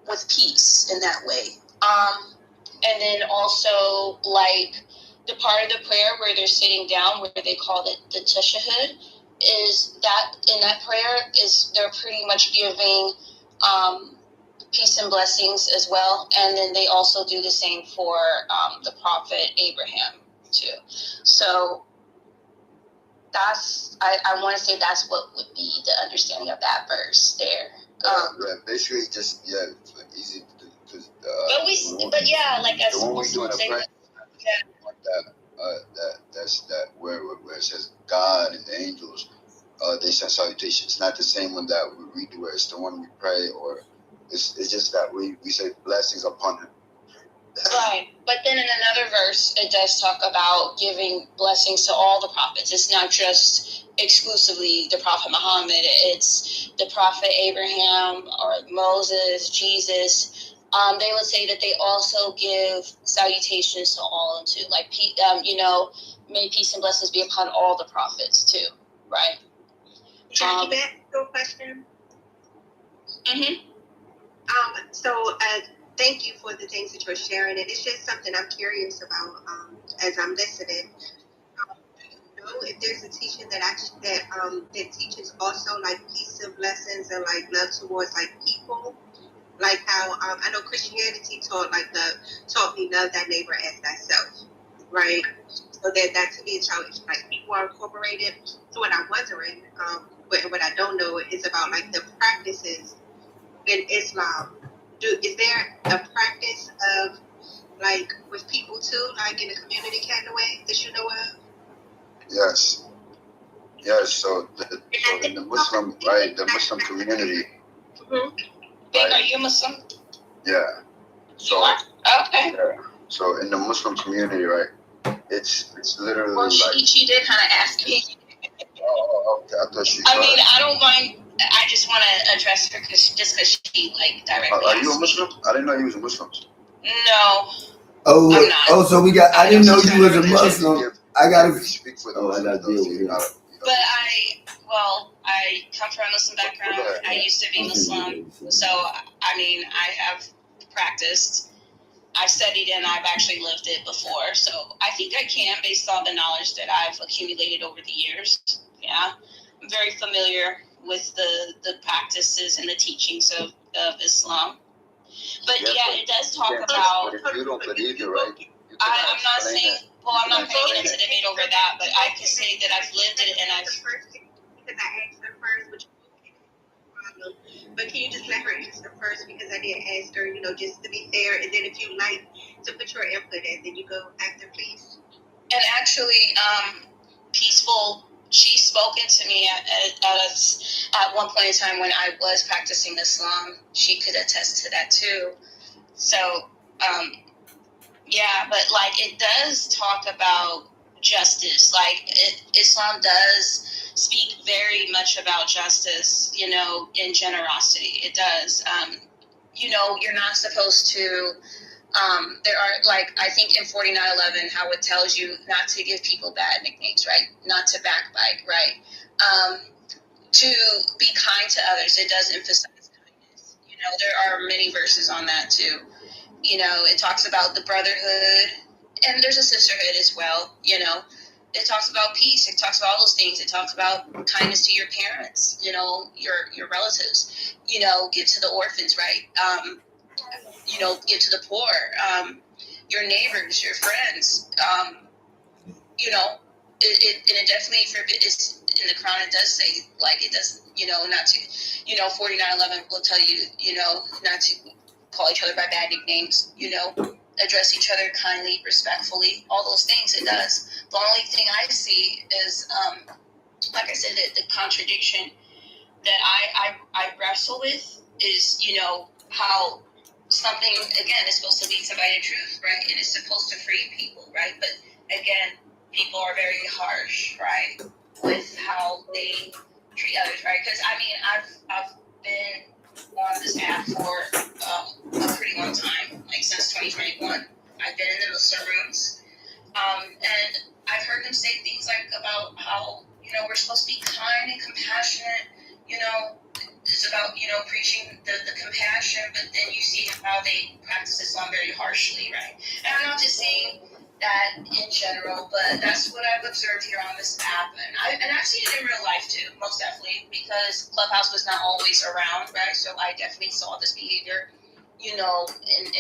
With peace in that way. And then also, like, the part of the prayer where they're sitting down, where they call it the tashahhud, is that in that prayer is they're pretty much giving peace and blessings as well. And then they also do the same for the prophet Abraham too. So that's, I want to say that's what would be the understanding of that verse there. Basically just easy to but yeah, like as the one we doing a Muslims, prayer, like that's where it says God and the angels, they send salutations. It's not the same one that we read where it's the one we pray, or it's just that we say blessings upon him. Right, but then in another verse, it does talk about giving blessings to all the prophets. It's not just exclusively the Prophet Muhammad. It's the Prophet Abraham or Moses, Jesus. They would say that they also give salutations to all of them too. Like, may peace and blessings be upon all the prophets too, right? Jackie, back to your question. So thank you for the things that you're sharing. And it's just something I'm curious about as I'm listening. Do you know if there's a teaching that teaches also like peace and blessings and like love towards like people? Like how I know Christianity taught me love thy neighbor as thyself, right? So that to me is how like people are incorporated. So what I'm wondering, what I don't know is about like the practices in Islam. Is there a practice of like with people too, like in the community kind of way that you know of? Yes. So in the Muslim, right, the Muslim community. Mm-hmm. Babe, are you Muslim? Yeah. So You are? Okay. yeah. So in the Muslim community, right, it's literally Well, like. she did kind of ask me. Oh, okay. I thought she. I mean, I don't mind. I just want to address her because she like directly. Are you a asked Muslim? me. I didn't know you was a Muslim. No, Oh, I'm not. so we got. I didn't know you was a religion. Muslim. I gotta. Speak for the Oh, I Muslims, gotta though, deal so with you're it. not- But I come from a Muslim background. I used to be Muslim, so I mean, I have practiced. I've studied and I've actually lived it before, so I think I can based on the knowledge that I've accumulated over the years. Yeah, I'm very familiar with the practices and the teachings of Islam. But yeah, it does talk about. But if you don't believe it, right? I'm not saying. Well, I'm not getting into debate over that, but I can say that I've lived it and I've. Because I asked her first, which problem. But can you just let her answer first? Because I did ask her, just to be fair. And then if you like to put your input in, then you go after, please. And actually, Peaceful, she's spoken to me at one point in time when I was practicing Islam. She could attest to that too. So, yeah, but like it does talk about justice. Like Islam does speak very much about justice, in generosity. It does. You're not supposed to. There are, like, I think in 49:11, how it tells you not to give people bad nicknames, right? Not to backbite, right? To be kind to others. It does emphasize kindness. There are many verses on that too. It talks about the brotherhood, and there's a sisterhood as well. It talks about peace. It talks about all those things. It talks about kindness to your parents. Your relatives. Give to the orphans, right? Give to the poor, your neighbors, your friends. It definitely forbids. In the Quran, it does say, like, it does, not to, 49:11 will tell you, not to call each other by bad nicknames, address each other kindly, respectfully, all those things it does. The only thing I see is, like I said, the contradiction that I wrestle with is, how something, again, is supposed to lead somebody to truth, right? And it's supposed to free people, right? But again, people are very harsh, right, with how they treat others, right? Because I mean, I've been on this app for a pretty long time, like since 2021. I've been in the Muslim rooms, and I've heard them say things like about how we're supposed to be kind and compassionate. It's about preaching the compassion, but then you see how they practice Islam very harshly, right? And I'm not just saying that in general, but that's what I've observed here on this app, and I've seen it in real life too, most definitely, because Clubhouse was not always around, right? So I definitely saw this behavior, in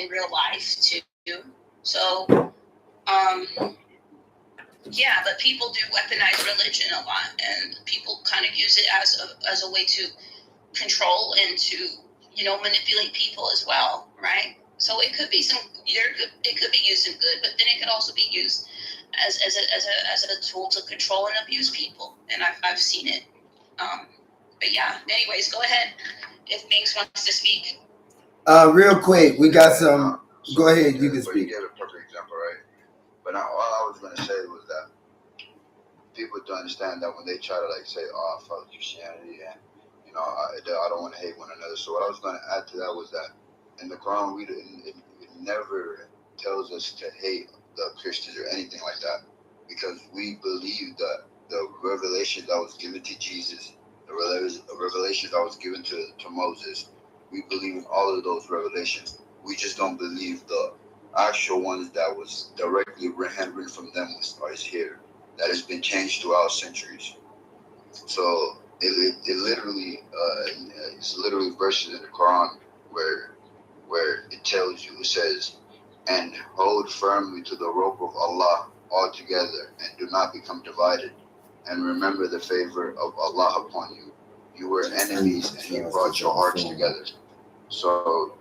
real life too. So, yeah, but people do weaponize religion a lot, and people kind of use it as a way to control and to manipulate people as well, right? So it could be it could be used in good, but then it could also be used as a tool to control and abuse people, and I've seen it. But yeah, anyways, go ahead if Minx wants to speak. Real quick, we got some. Go ahead, you can speak. You gave a perfect example, right? But now, all I was going to say was that people do understand that when they try to say, "Oh, I follow Christianity," and I don't want to hate one another. So what I was going to add to that was that in the Quran, it never tells us to hate the Christians or anything like that, because we believe that the revelation that was given to Jesus, the revelation that was given to Moses, we believe in all of those revelations. We just don't believe the actual ones that was directly handwritten from them is here, that has been changed throughout centuries. So it literally it's literally verses in the Quran where it tells you, it says, "And hold firmly to the rope of Allah altogether, and do not become divided, and remember the favor of Allah upon you. You were enemies, and He brought your hearts together." So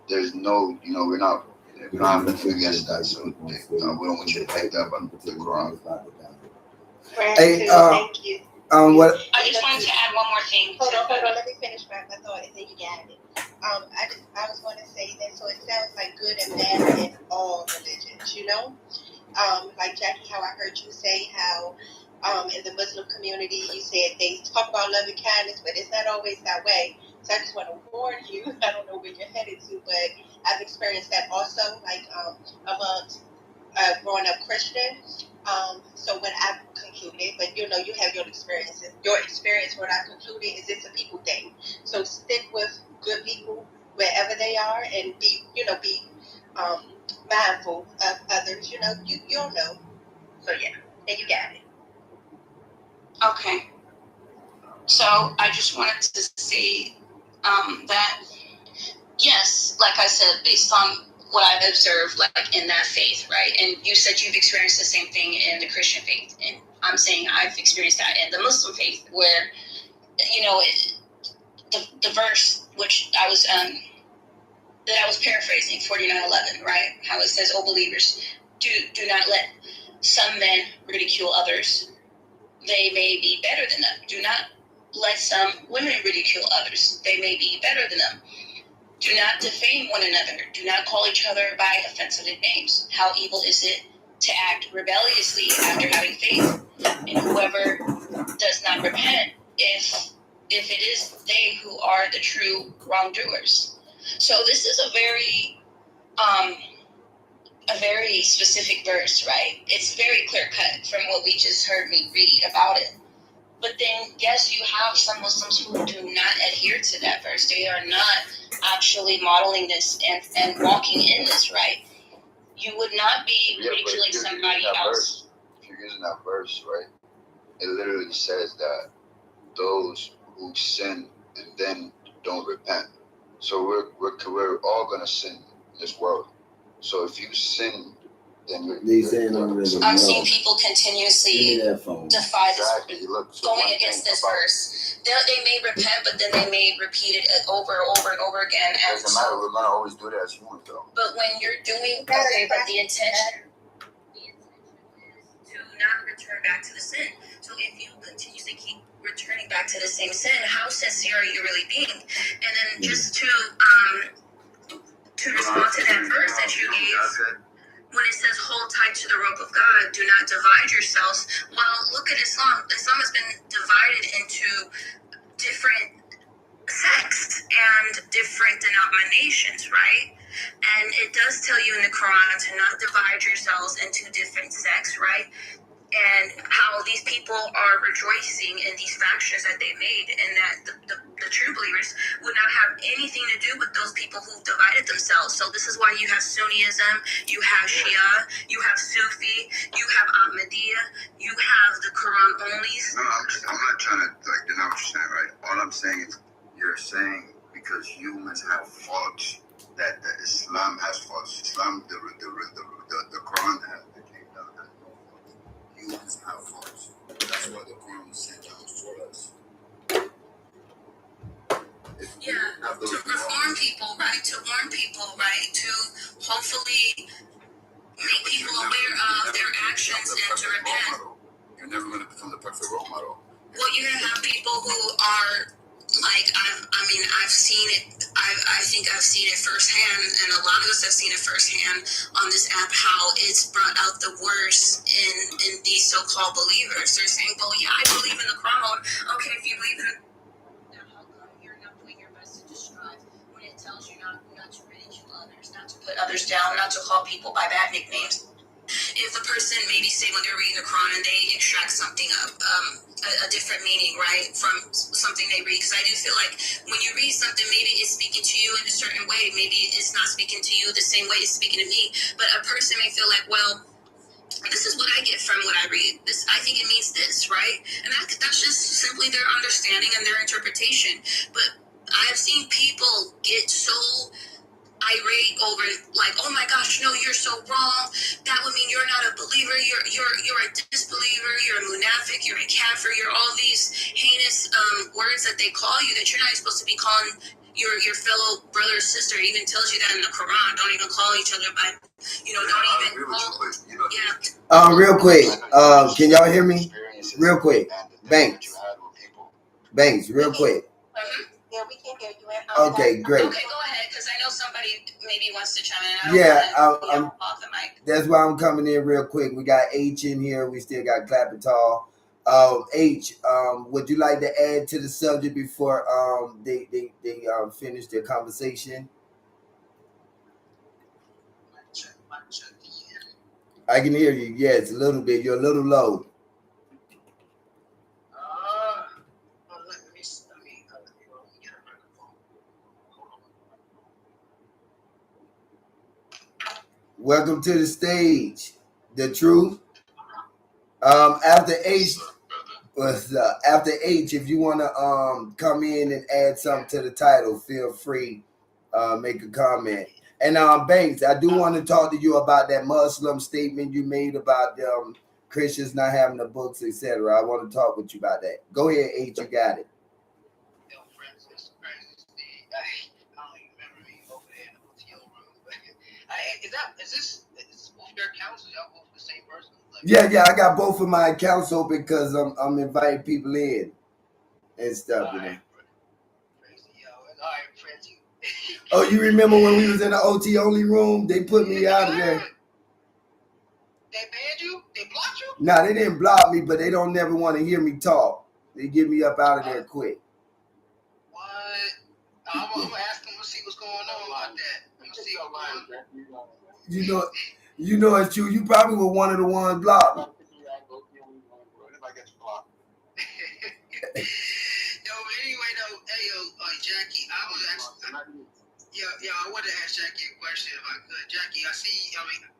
there's no, we're not You don't have to forget that. So we don't want you to take that about the Quran. Hey, Thank you. what? I just wanted to add one more thing. Hold on. Let me finish my thought, and then you got it. I was going to say that. So it sounds like good and bad in all religions. You know, like Jackie, how I heard you say how, in the Muslim community, you said they talk about love and kindness, but it's not always that way. So I just want to warn you. I don't know where you're headed to, but I've experienced that also, like amongst growing up Christian. So what I've concluded, but you know, you have your experiences. Your experience, what I concluded, is it's a people thing. So stick with good people wherever they are, and be mindful of others. You know, you'll know. So yeah, and you got it. Okay. So I just wanted to say that, yes, like I said, based on what I've observed, like in that faith, right? And you said you've experienced the same thing in the Christian faith, and I'm saying I've experienced that in the Muslim faith, where, you know, the verse which I was paraphrasing, 49:11, right? How it says, "O believers, do not let some men ridicule others. They may be better than them. Do not let some women ridicule others. They may be better than them. Do not defame one another. Do not call each other by offensive names. How evil is it to act rebelliously after having faith? And whoever does not repent, if it is they who are the true wrongdoers." So this is a very specific verse, right? It's very clear cut from what we just heard me read about it. But then, yes, you have some Muslims who do not adhere to that verse. They are not actually modeling this and walking in this, right? You would not be ridiculing somebody else. If you're using that verse, right, it literally says that those who sin and then don't repent. So we're all gonna sin in this world. So if you sin, then I'm seeing people continuously defy this, going against this verse. They may repent, but then they may repeat it over and over again. It doesn't matter. We're gonna always do that as humans, though. But when you're doing but the intention is to not return back to the sin. So if you continuously keep returning back to the same sin, how sincere are you really being? And then just to respond to that verse that you gave, when it says hold tight to the rope of God, do not divide yourselves. Well, look at Islam. Islam has been divided into different sects and different denominations, right? And it does tell you in the Quran to not divide yourselves into different sects, right? And how these people are rejoicing in these factions that they made, and that the true believers would not have anything to do with those people who divided themselves. So this is why you have Sunnism, you have Shia, you have Sufi, you have Ahmadiyya, you have the Quran onlys. No, I'm not trying to deny what you're saying, right? All I'm saying is you're saying because humans have faults that Islam has faults. Islam, the Quran has. Humans have faults. That's why the Quran was sent down for us. To reform people, right? To warn people, right? To hopefully make people aware of their actions and to repent. You're never going to become the perfect role model. Well, you're going to have people who are like, I've seen it. I think I've seen it firsthand, and a lot of us have seen it firsthand on this app, how it's brought out the worst in these so-called believers. They're saying, well, yeah, I believe in the Quran. Okay, if you believe in it, then how come you're not doing your best to strive when it tells you not to ridicule others, not to put others down, not to call people by bad nicknames? If the person maybe say when they're reading the Quran and they extract something up, a different meaning, right, from something they read, because I do feel like when you read something, maybe it's speaking to you in a certain way, maybe it's not speaking to you the same way it's speaking to me, but a person may feel like, well, this is what I get from what I read. This, I think it means this, right? And that's just simply their understanding and their interpretation. But I have seen people get so irate over, like, oh my gosh, no, you're so wrong. That would mean you're not a believer. You're a disbeliever. You're a munafiq. You're a kafir. You're all these heinous words that they call you that you're not supposed to be calling your fellow brother or sister even tells you that in the Quran. Don't even call each other by, don't even call. Yeah. Real quick, can y'all hear me? Real quick, Banks, real quick. Yeah, we can hear you. Okay, great. Okay, go ahead, because I know somebody maybe wants to chime in. I'm off the mic. That's why I'm coming in real quick. We got H in here. We still got Clapping Tall. H, would you like to add to the subject before they finish their conversation? I can hear you. Yes, a little bit. You're a little low. Welcome to the stage, The Truth. After H, if you want to come in and add something to the title, feel free. Make a comment. And Banks, I do want to talk to you about that Muslim statement you made about Christians not having the books, etc. I want to talk with you about that. Go ahead, H, you got it. Is both your accounts? Y'all both the same person? Yeah, I got both of my accounts open because I'm inviting people in and stuff. Oh, you remember when we was in the OT only room? They put me out of there. They banned you? They blocked you? No, they didn't block me, but they don't never want to hear me talk. They get me up out of there quick. What? I'm gonna ask them to see what's going on about that. I'm gonna see You know it's true. You probably were one of the ones blocked. Yo, anyway though, Jackie, I wanted to ask Jackie a question if I could. Jackie,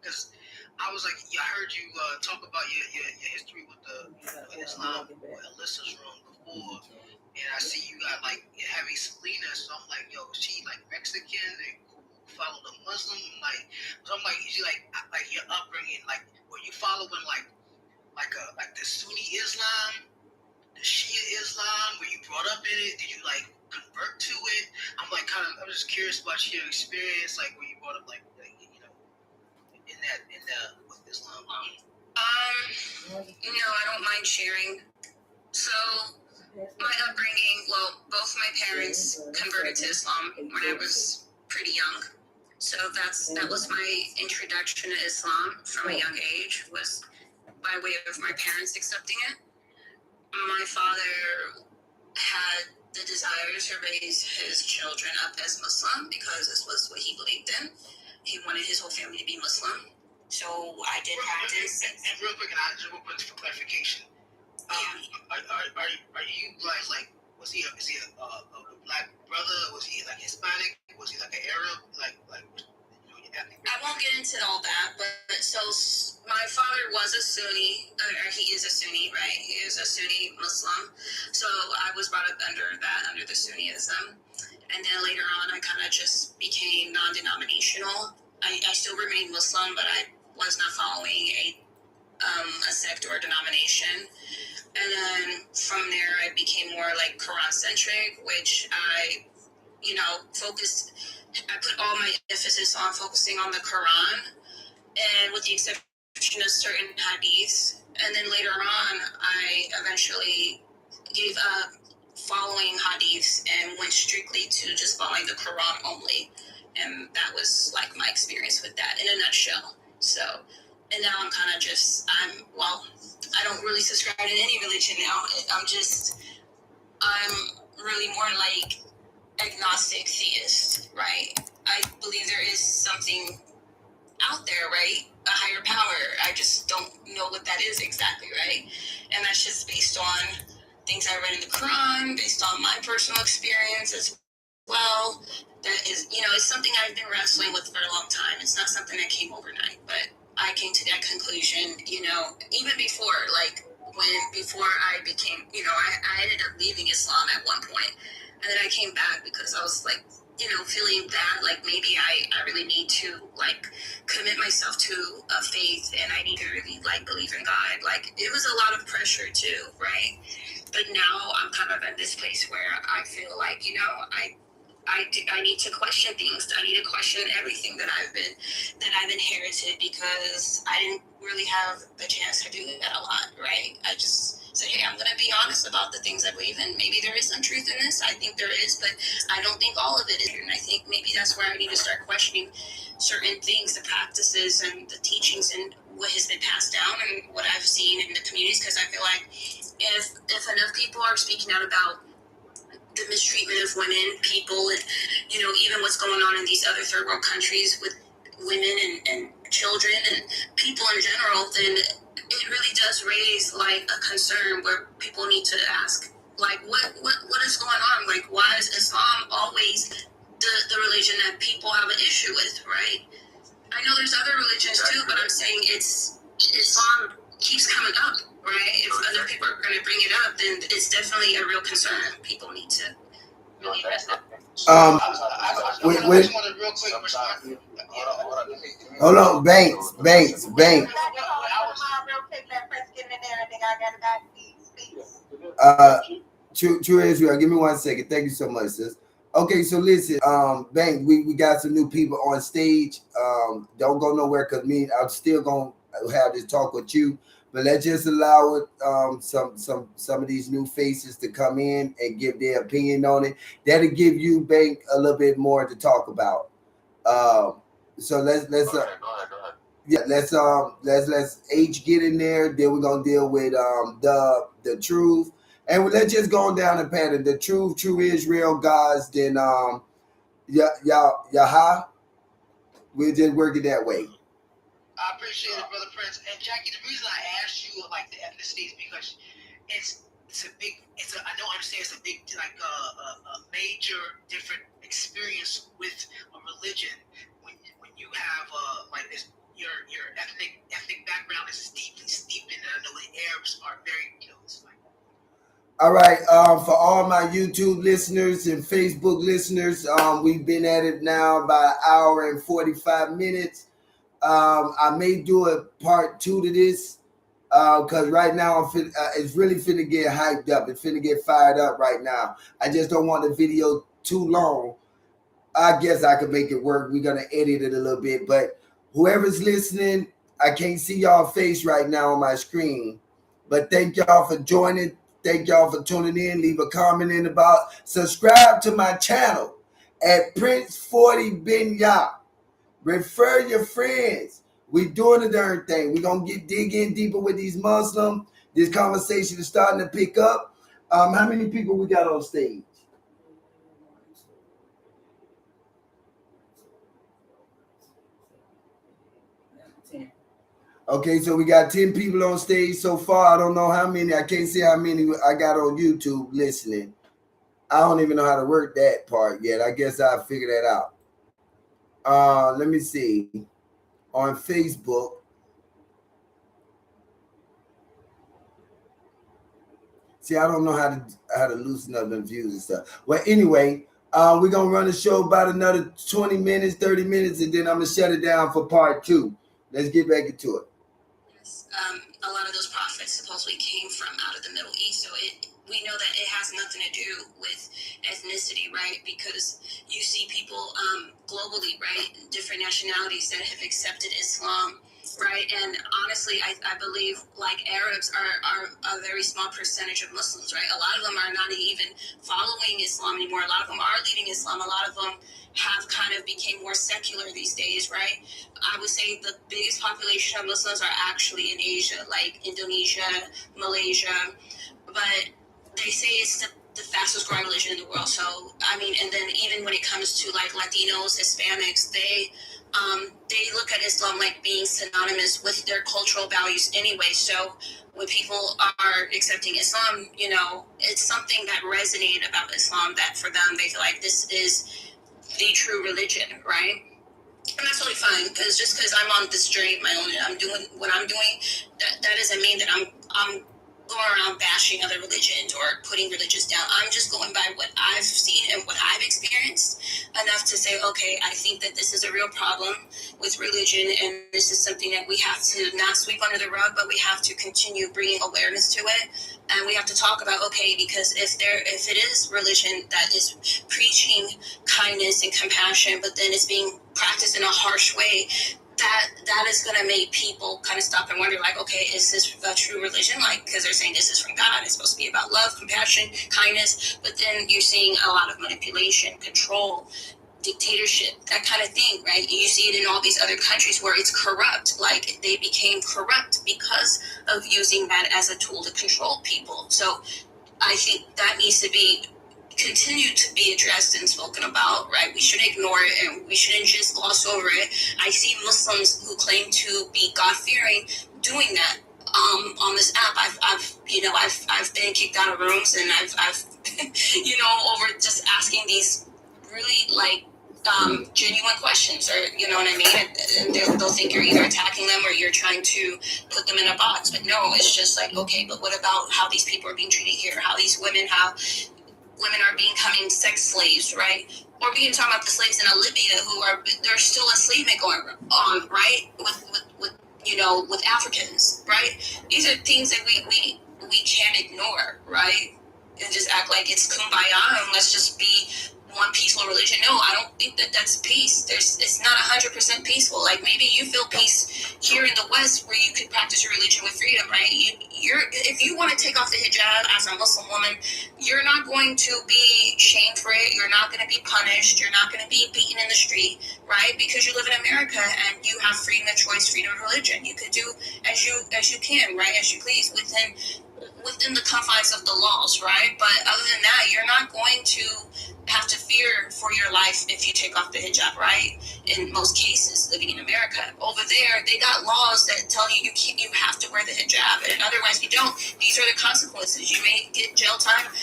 because I was like, I heard you talk about your history with the Islam, with Alyssa's room before, and I see you got like heavy Selena, so I'm like, yo, is she like Mexican and follow the Muslim? So I'm like, is she like your upbringing, like were you following like the Sunni Islam, the Shia Islam? Were you brought up in it? Did you like convert to it? I'm just curious about your experience, like were you brought up like with Islam? No, I don't mind sharing. So my upbringing, both my parents converted to Islam when I was pretty young. So that was my introduction to Islam from a young age, was by way of my parents accepting it. My father had the desire to raise his children up as Muslim because this was what he believed in. He wanted his whole family to be Muslim. So I did practice. And real quick, for clarification, are you guys like? Is he a black brother? Was he like Hispanic? Was he like an Arab? I won't get into all that, but so my father was a Sunni, or he is a Sunni, right? He is a Sunni Muslim. So I was brought up under the Sunniism. And then later on, I kind of just became non-denominational. I still remained Muslim, but I was not following a sect or a denomination. And then from there, I became more like Quran-centric, which I put all my emphasis on focusing on the Quran, and with the exception of certain hadiths. And then later on, I eventually gave up following hadiths and went strictly to just following the Quran only. And that was like my experience with that in a nutshell. So, and now I'm kind of I don't really subscribe to any religion now. I'm really more like agnostic theist, right? I believe there is something out there, right? A higher power. I just don't know what that is exactly, right? And that's just based on things I read in the Quran, based on my personal experience as well. That is, it's something I've been wrestling with for a long time. It's not something that came overnight, but I came to that conclusion, even before I became, I ended up leaving Islam at one point. And then I came back because I was like, feeling bad, like maybe I really need to like commit myself to a faith, and I need to really like believe in God. Like it was a lot of pressure too, right? But now I'm kind of at this place where I feel like, I need to question things. I need to question everything that I've inherited, because I didn't really have the chance to do that a lot, right? I just said, hey, I'm going to be honest about the things I believe in. Maybe there is some truth in this. I think there is, but I don't think all of it is. And I think maybe that's where I need to start questioning certain things, the practices and the teachings and what has been passed down and what I've seen in the communities. Because I feel like if enough people are speaking out about the mistreatment of women, people, and even what's going on in these other third world countries with women and children and people in general, then it really does raise like a concern where people need to ask, like, what is going on? Like, why is Islam always the religion that people have an issue with, right? I know there's other religions too, but I'm saying Islam keeps coming up, right? If other people are going to bring it up, then it's definitely a real concern. People need to really address that. I just want to real quick respond. Hold on, Banks. True Israel. Give me 1 second. Thank you so much, sis. Okay, so listen, Banks, we got some new people on stage. Don't go nowhere, because I'm still gonna have this talk with you. But let's just allow it, some of these new faces to come in and give their opinion on it. That'll give you, Bank, a little bit more to talk about. So let's Go ahead. yeah, let's H get in there. Then we're gonna deal with the truth, and let's just go down the pattern. The truth, true Israel, gods. Then Yaha. We'll just work it that way. I appreciate it, Brother Prince. And Jackie, the reason I asked you like the ethnicity is because I don't understand it's a big, like a major different experience with a religion when you have like this, your ethnic background is deeply steeped in it. I know the Arabs are very, it's like. All right, for all my YouTube listeners and Facebook listeners, we've been at it now about 1 hour and 45 minutes. I may do a part 2 to this, because right now it's really finna get hyped up. It's finna get fired up right now. I just don't want the video too long. I guess I could make it work. We're gonna edit it a little bit, but whoever's listening, I can't see y'all face right now on my screen, but thank y'all for joining. Thank y'all for tuning in. Leave a comment in about. Subscribe to my channel at Prince 40 Bin Ya. Refer your friends. We doing the darn thing. We're going to dig in deeper with these Muslims. This conversation is starting to pick up. How many people we got on stage? Okay, so we got 10 people on stage so far. I don't know how many. I can't see how many I got on YouTube listening. I don't even know how to work that part yet. I guess I'll figure that out. Let me see. On Facebook. See, I don't know how to loosen up and views and stuff. Well, anyway, we're gonna run the show about another 20 minutes, 30 minutes, and then I'm gonna shut it down for part 2. Let's get back into it. Yes, a lot of those prophets supposedly came from out of the Middle East, so we know that it has nothing to do with ethnicity, right? Because you see people globally, right, different nationalities that have accepted Islam, right? And honestly, I believe like Arabs are a very small percentage of Muslims, right? A lot of them are not even following Islam anymore. A lot of them are leaving Islam. A lot of them have kind of became more secular these days, right? I would say the biggest population of Muslims are actually in Asia, like Indonesia, Malaysia, but they say it's the fastest growing religion in the world. So, I mean, and then even when it comes to like Latinos, Hispanics, they look at Islam like being synonymous with their cultural values anyway. So when people are accepting Islam, it's something that resonated about Islam that for them, they feel like this is the true religion, right? And that's totally fine, because just because I'm on this journey of my own and I'm doing what I'm doing, that doesn't mean that I'm going around bashing other religions or putting religions down. I'm just going by what I've seen and what I've experienced enough to say, okay, I think that this is a real problem with religion, and this is something that we have to not sweep under the rug, but we have to continue bringing awareness to it. And we have to talk about, okay, because if it is religion that is preaching kindness and compassion, but then it's being practiced in a harsh way, that is going to make people kind of stop and wonder, like, okay, is this a true religion? Like, because they're saying this is from God, it's supposed to be about love, compassion, kindness, but then you're seeing a lot of manipulation, control, dictatorship, that kind of thing, right? You see it in all these other countries where it's corrupt. Like, they became corrupt because of using that as a tool to control people. So I think that needs to be continue to be addressed and spoken about, right? We shouldn't ignore it, and we shouldn't just gloss over it. I see Muslims who claim to be God-fearing doing that on this app. I've been kicked out of rooms, and I've over just asking these really genuine questions, or you know what I mean, and they'll think you're either attacking them or you're trying to put them in a box. But no, it's just like, okay, but what about how these people are being treated here, how these women are becoming sex slaves, right? Or we can talk about the slaves in Libya there's still enslavement going on, right? With Africans, right? These are things that we can't ignore, right? And just act like it's kumbaya and let's just be one peaceful religion. No, I don't think that's peace. It's not 100% peaceful. Like, maybe you feel peace here in the West where you could practice your religion with freedom, right? If you want to take off the hijab as a Muslim woman, you're not going to be shamed for it. You're not going to be punished. You're not going to be beaten in the street, right? Because you live in America and you have freedom of choice, freedom of religion. You could do as you can, right? As you please within the confines of the laws, right? But other than that, you're not going to have to fear for your life if you take off the hijab, right? In most cases, living in America. Over there, they got laws that tell you you have to wear the hijab, and otherwise you don't. These are the consequences. You may get jail time.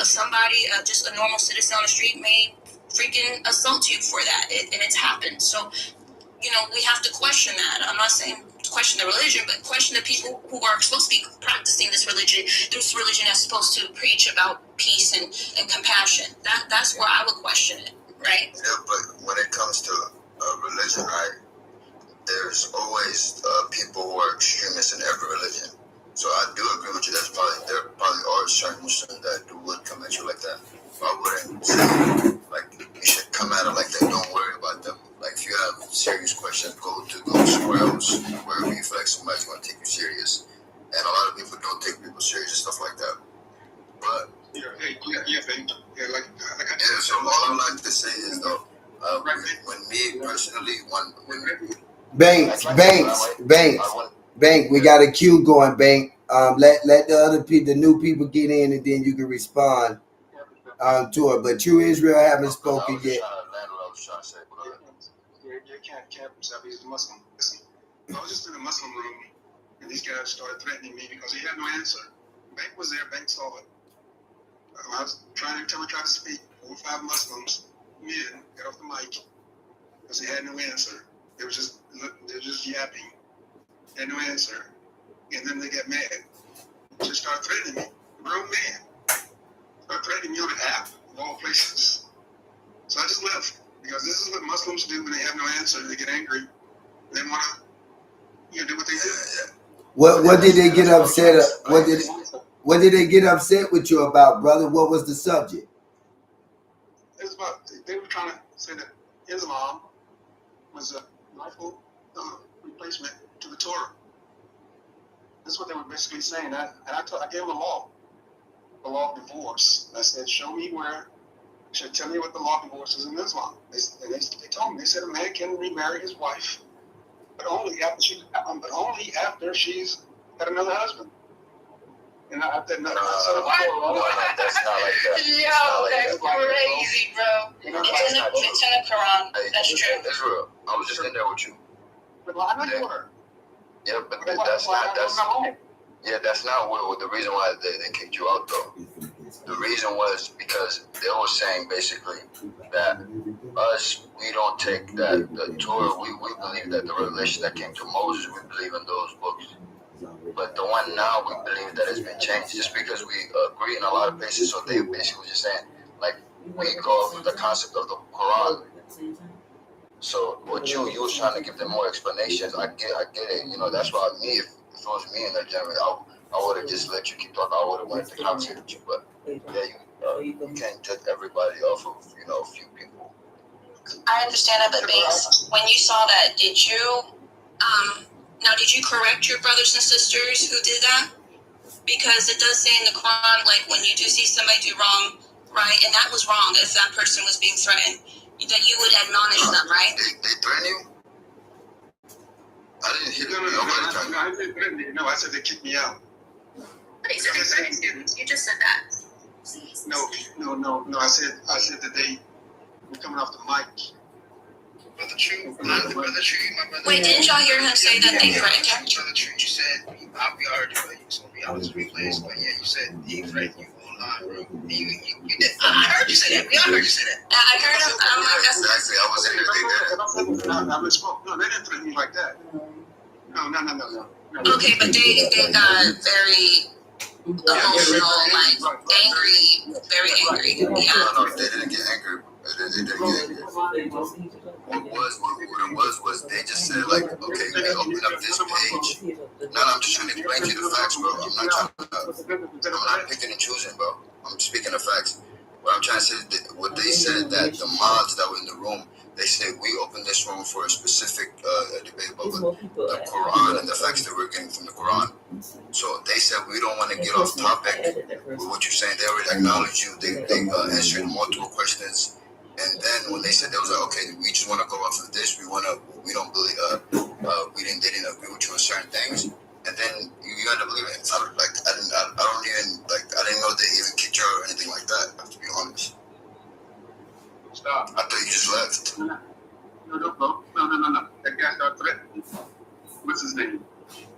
Somebody, just a normal citizen on the street, may freaking assault you for that, and it's happened. So, we have to question that. I'm not saying question the religion, but question the people who are supposed to be practicing this religion that's supposed to preach about peace and compassion. That's where I would question it, right? Yeah, but when it comes to religion, right, there's always people who are extremists in every religion. So I do agree with you. There probably are certain Muslims that would come at you like that. I wouldn't say you should come at it like that. Don't worry about them. Like, if you have serious questions, go somewhere else, wherever you feel like somebody's going to take you serious. And a lot of people don't take people serious and stuff like that. But so all I like to say is though, when me personally, Bank, we got a queue going, Bank. Let the other people, the new people get in, and then you can respond to it. But True Israel haven't spoken yet. He's a Muslim. Listen, I was just in a Muslim room, and these guys started threatening me because he had no answer. Bank was there. Bank saw it. I was trying to speak. 4 or 5 Muslims, men, got off the mic because they had no answer. They were just yapping. They had no answer, and then they got mad. Just started threatening me. Grown man started threatening me on an app of all places. So I just left. Because this is what Muslims do when they have no answer. They get angry. They want to, do what they do. What did they get upset? What did they get upset with you about, brother? What was the subject? It was about, they were trying to say that Islam was a rightful replacement to the Torah. That's what they were basically saying. I gave them a law of divorce. I said, show me where. Should tell me what the law of divorce is in Islam. They told me. They said a man can remarry his wife, but only after she's had another husband. And I said, no, that's not like that. That's crazy, bro. It's in the Quran. That's true. Israel, I was just in there with you. But I know you were. Yeah, but that's not what the reason why they kicked you out though. The reason was because they were saying basically that we don't take that the Torah, we believe that the revelation that came to Moses, we believe in those books. But the one now, we believe that it's been changed just because we agree in a lot of places. So they basically just saying, like, we go with the concept of the Quran. So what you was trying to give them more explanations. I get it. You know, that's why if it was me in that generation, I would have just let you keep talking. I would have wanted to conversate with you. But yeah, you can't judge everybody off of, you know, a few people. I understand that, but Banks, when you saw that, did you correct your brothers and sisters who did that? Because it does say in the Quran, like when you do see somebody do wrong, right, and that was wrong if that person was being threatened, that you would admonish them, right? They threaten you? I didn't hear I didn't threaten you. No, I said they kicked me out. But he said they threatened you. You just said that. No. I said that they were coming off the mic. Brother True, my brother. Wait, didn't y'all hear him say that they threatened you? Brother True, you said we already heard you. So we always replays, but yeah, you said he threatened you online, bro. You did. I heard you say that. We all heard you say that. I heard him. I'm like, that's Exactly. I was in there. They did it. I misspoke. No, they didn't threaten me like that. No. okay, but they got very emotional, like angry, very angry. Yeah. No, they didn't get angry. They didn't get angry. What it was they just said, like, okay, we open up this page. No, I'm just trying to explain to you the facts, bro. I'm not picking and choosing, bro. I'm speaking of facts. What I'm trying to say is that what they said, that the mods that were in the room, they said we opened this room for a specific debate about the Quran and the facts that we're getting from the Quran. So they said we don't want to get off topic with what you're saying. They already acknowledged you. They answered multiple questions. And then when they said, they was like, okay, we just want to go off of this. We don't believe, we didn't agree with you on certain things. And then you got to believe it. I didn't know they even kicked you or anything like that. I have to be honest. Stop. I thought you just left. No. That guy started threatening. What's his name?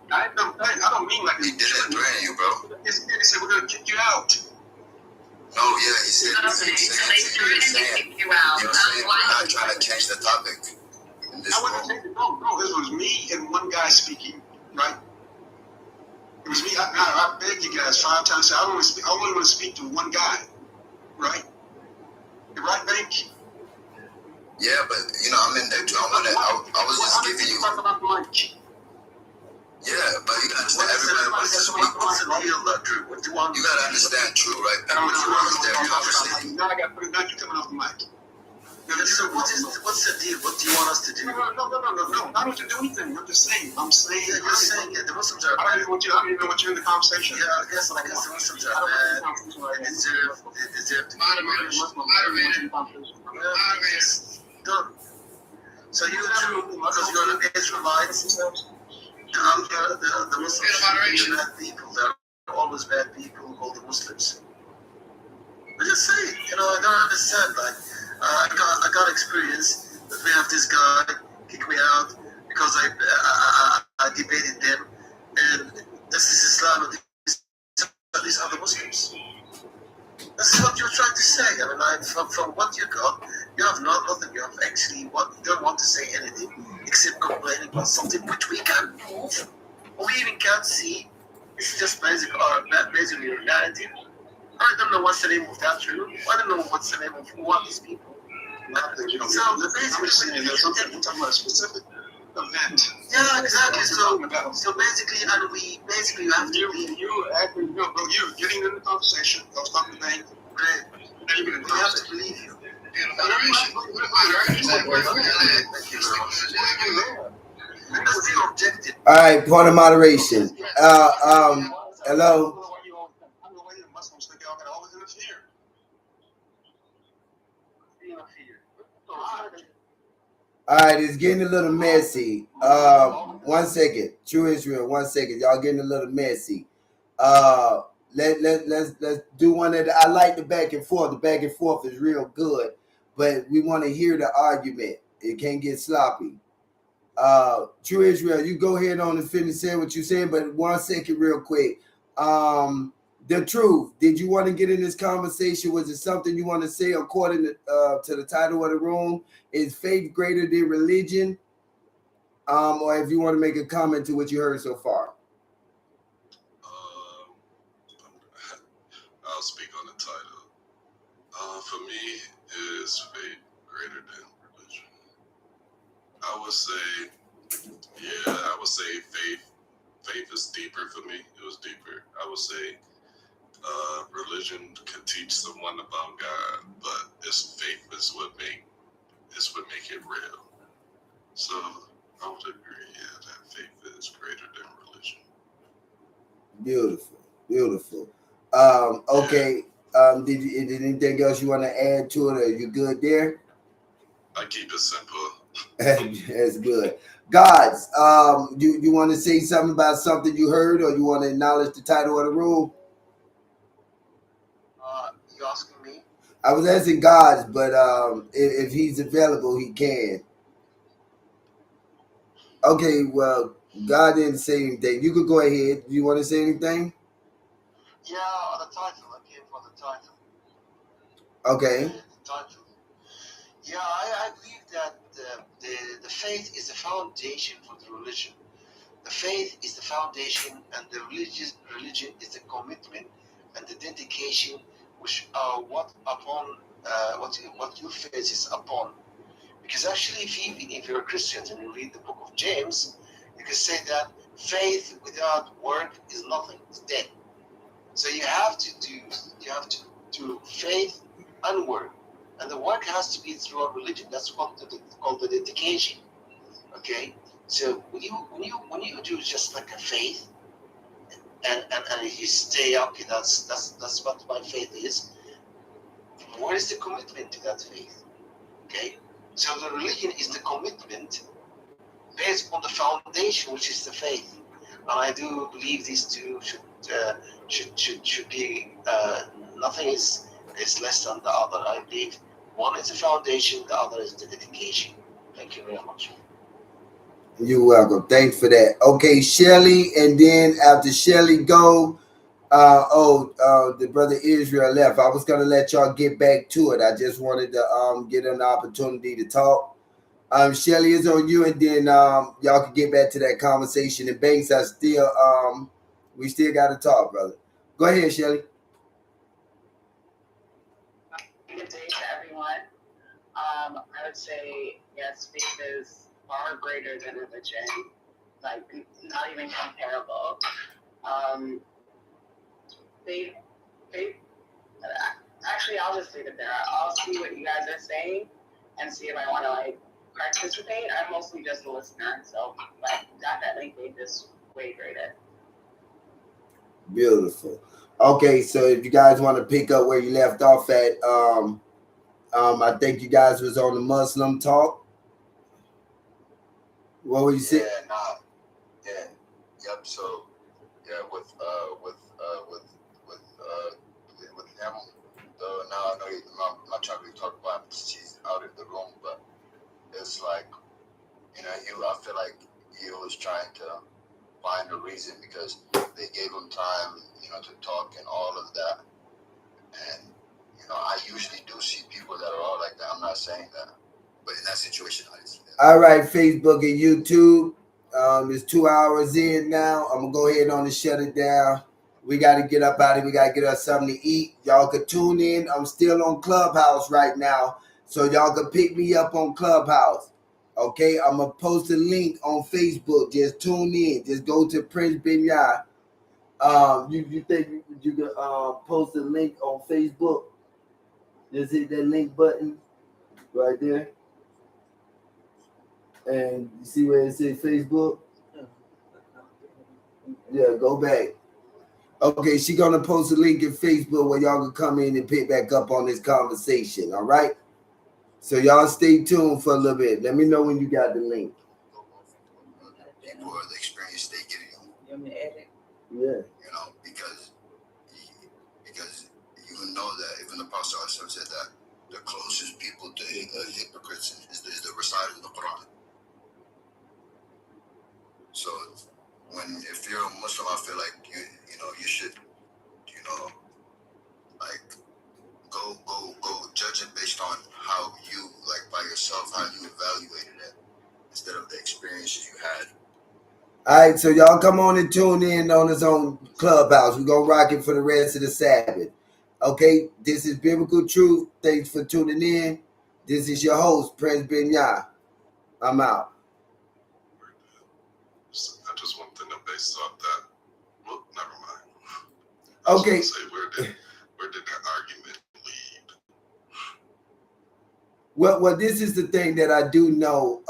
I don't mean like He didn't threaten you, bro. He said we're gonna kick you out. No, yeah, he said, Okay, so they threatened to kick you out. we're not trying to change the topic in this I wasn't room. taking no. This was me and one guy speaking, right? It was me. I begged you guys 5 times. I only want to speak to one guy, right? The right bank. Yeah, but you know, I'm in there too. I was just giving you. Yeah, but you gotta understand, everybody wants to speak. What's the deal, Drew? What do you want? You gotta understand, True, right? People was there conversating. Now you coming off the mic. So what's the deal? What do you want us to do? No. I don't have to do anything. I'm just saying. Yeah, you're saying it. The Muslims are I don't even know what you're in the conversation. Yeah, I guess the Muslims are bad. They deserve to be done. So you True, because you're the Israelites. The Muslims are bad people. They're always bad people, all the Muslims. I just say, you know, I don't understand. Like, I got experience that we have this guy kick me out because I debated them, and this is Islam, and these are the Muslims. This is what you're trying to say. I mean, like, from what you got, you have nothing. You have actually you don't want to say anything except complaining about something which we can't prove, or we even can't see. It's just basically your narrative. I don't know what's the name of that true. I don't know what's the name of who are these people. So basically, there's something we're talking about a specific event. Yeah, exactly. So basically, and you have to You're getting in the conversation. I was talking to Bank. we have to believe you. That's the objective. All right, point of moderation. Hello. All right, it's getting a little messy. 1 second, True Israel. 1 second, y'all getting a little messy. Let's do one that I like the back and forth. The back and forth is real good, but we want to hear the argument. It can't get sloppy. True Israel, you go ahead on and finish saying what you're saying, but 1 second, real quick. The truth. Did you want to get in this conversation? Was it something you want to say according to the title of the room? Is faith greater than religion? Or if you want to make a comment to what you heard so far. I'll speak on the title. For me, is faith greater than religion? I would say faith is deeper for me. It was deeper. I would say religion can teach someone about God, but it's faith is what make it real. So I would agree, that faith is greater than religion. Beautiful. Okay. Did anything else you want to add to it? Are you good there? I keep it simple. That's good. Gods, you want to say something about something you heard, or you want to acknowledge the title of the room? You asking me? I was asking Gods, but if he's available, he can. Okay, well, God didn't say anything. You could go ahead. Do you want to say anything? Yeah, on the title. I came for the title. Okay. The title. Yeah, I believe that the faith is the foundation for the religion. The faith is the foundation, and the religion is the commitment and the dedication, which are what your faith is upon. Because actually, if you're a Christian and you read the book of James, you can say that faith without work is nothing; it's dead. So you have to do faith and work, and the work has to be through a religion. That's called the dedication. Okay, so when you do just like a faith, and you stay okay, that's what my faith is. What is the commitment to that faith? Okay, so the religion is the commitment based on the foundation, which is the faith, and I do believe these two should be nothing is less than the other. I believe one is the foundation, the other is the dedication. Thank you very much. You're welcome. Thanks for that. Okay, Shelly, and then after Shelly go, the brother Israel left. I was gonna let y'all get back to it. I just wanted to get an opportunity to talk. Shelly is on you, and then y'all can get back to that conversation. And Banks, we still got to talk, brother. Go ahead, Shelly. Good day to everyone. I would say yes, faith is far greater than religion, like not even comparable. Faith. Actually, I'll just leave it there. I'll see what you guys are saying and see if I want to participate. I'm mostly just a listener, so definitely faith is way greater. Beautiful. Okay, so if you guys want to pick up where you left off at, I think you guys was on the Muslim talk. What were you saying? Yep. So, with him. Though now I know I'm not trying to really talk about him since he's out of the room, but it's like, I feel like he was trying to find a reason because they gave him time, to talk and all of that. And, I usually do see people that are all like that. I'm not saying that. But in that situation, I didn't see that. All right, Facebook and YouTube. It's 2 hours in now. I'm going to go ahead on and shut it down. We got to get up out of here. We got to get us something to eat. Y'all could tune in. I'm still on Clubhouse right now. So y'all can pick me up on Clubhouse. Okay, I'm going to post a link on Facebook. Just tune in. Just go to Prince Benyai. You think you can post a link on Facebook? Just hit that link button right there. And you see where it says Facebook? Yeah, go back. Okay, she's going to post a link in Facebook where y'all can come in and pick back up on this conversation, all right? So y'all stay tuned for a little bit. Let me know when you got the link. People are the experience they get. You want me to edit? Yeah. Because you know that even the Prophet said that the closest people to hypocrites is the reciters of the Quran. So if you're a Muslim, I feel like you should go judge it based on how you by yourself, how you evaluated it instead of the experiences you had. All right, so y'all come on and tune in on us on Clubhouse. We're going to rock it for the rest of the Sabbath. Okay, this is Biblical Truth. Thanks for tuning in. This is your host, Prince Binyah. I'm out. I just want to know based off that. Well, never mind. Okay. Say, where did that argument lead? Well, this is the thing that I do know,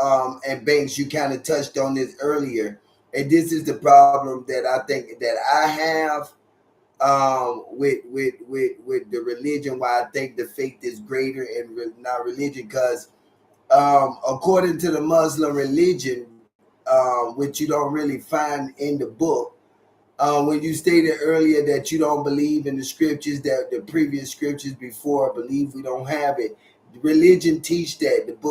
and Banks, you kind of touched on this earlier, and this is the problem that I think that I have with the religion. Why I think the faith is greater and not religion, because according to the Muslim religion, which you don't really find in the book, when you stated earlier that you don't believe in the scriptures, that the previous scriptures before, believe we don't have it. Religion teach that the book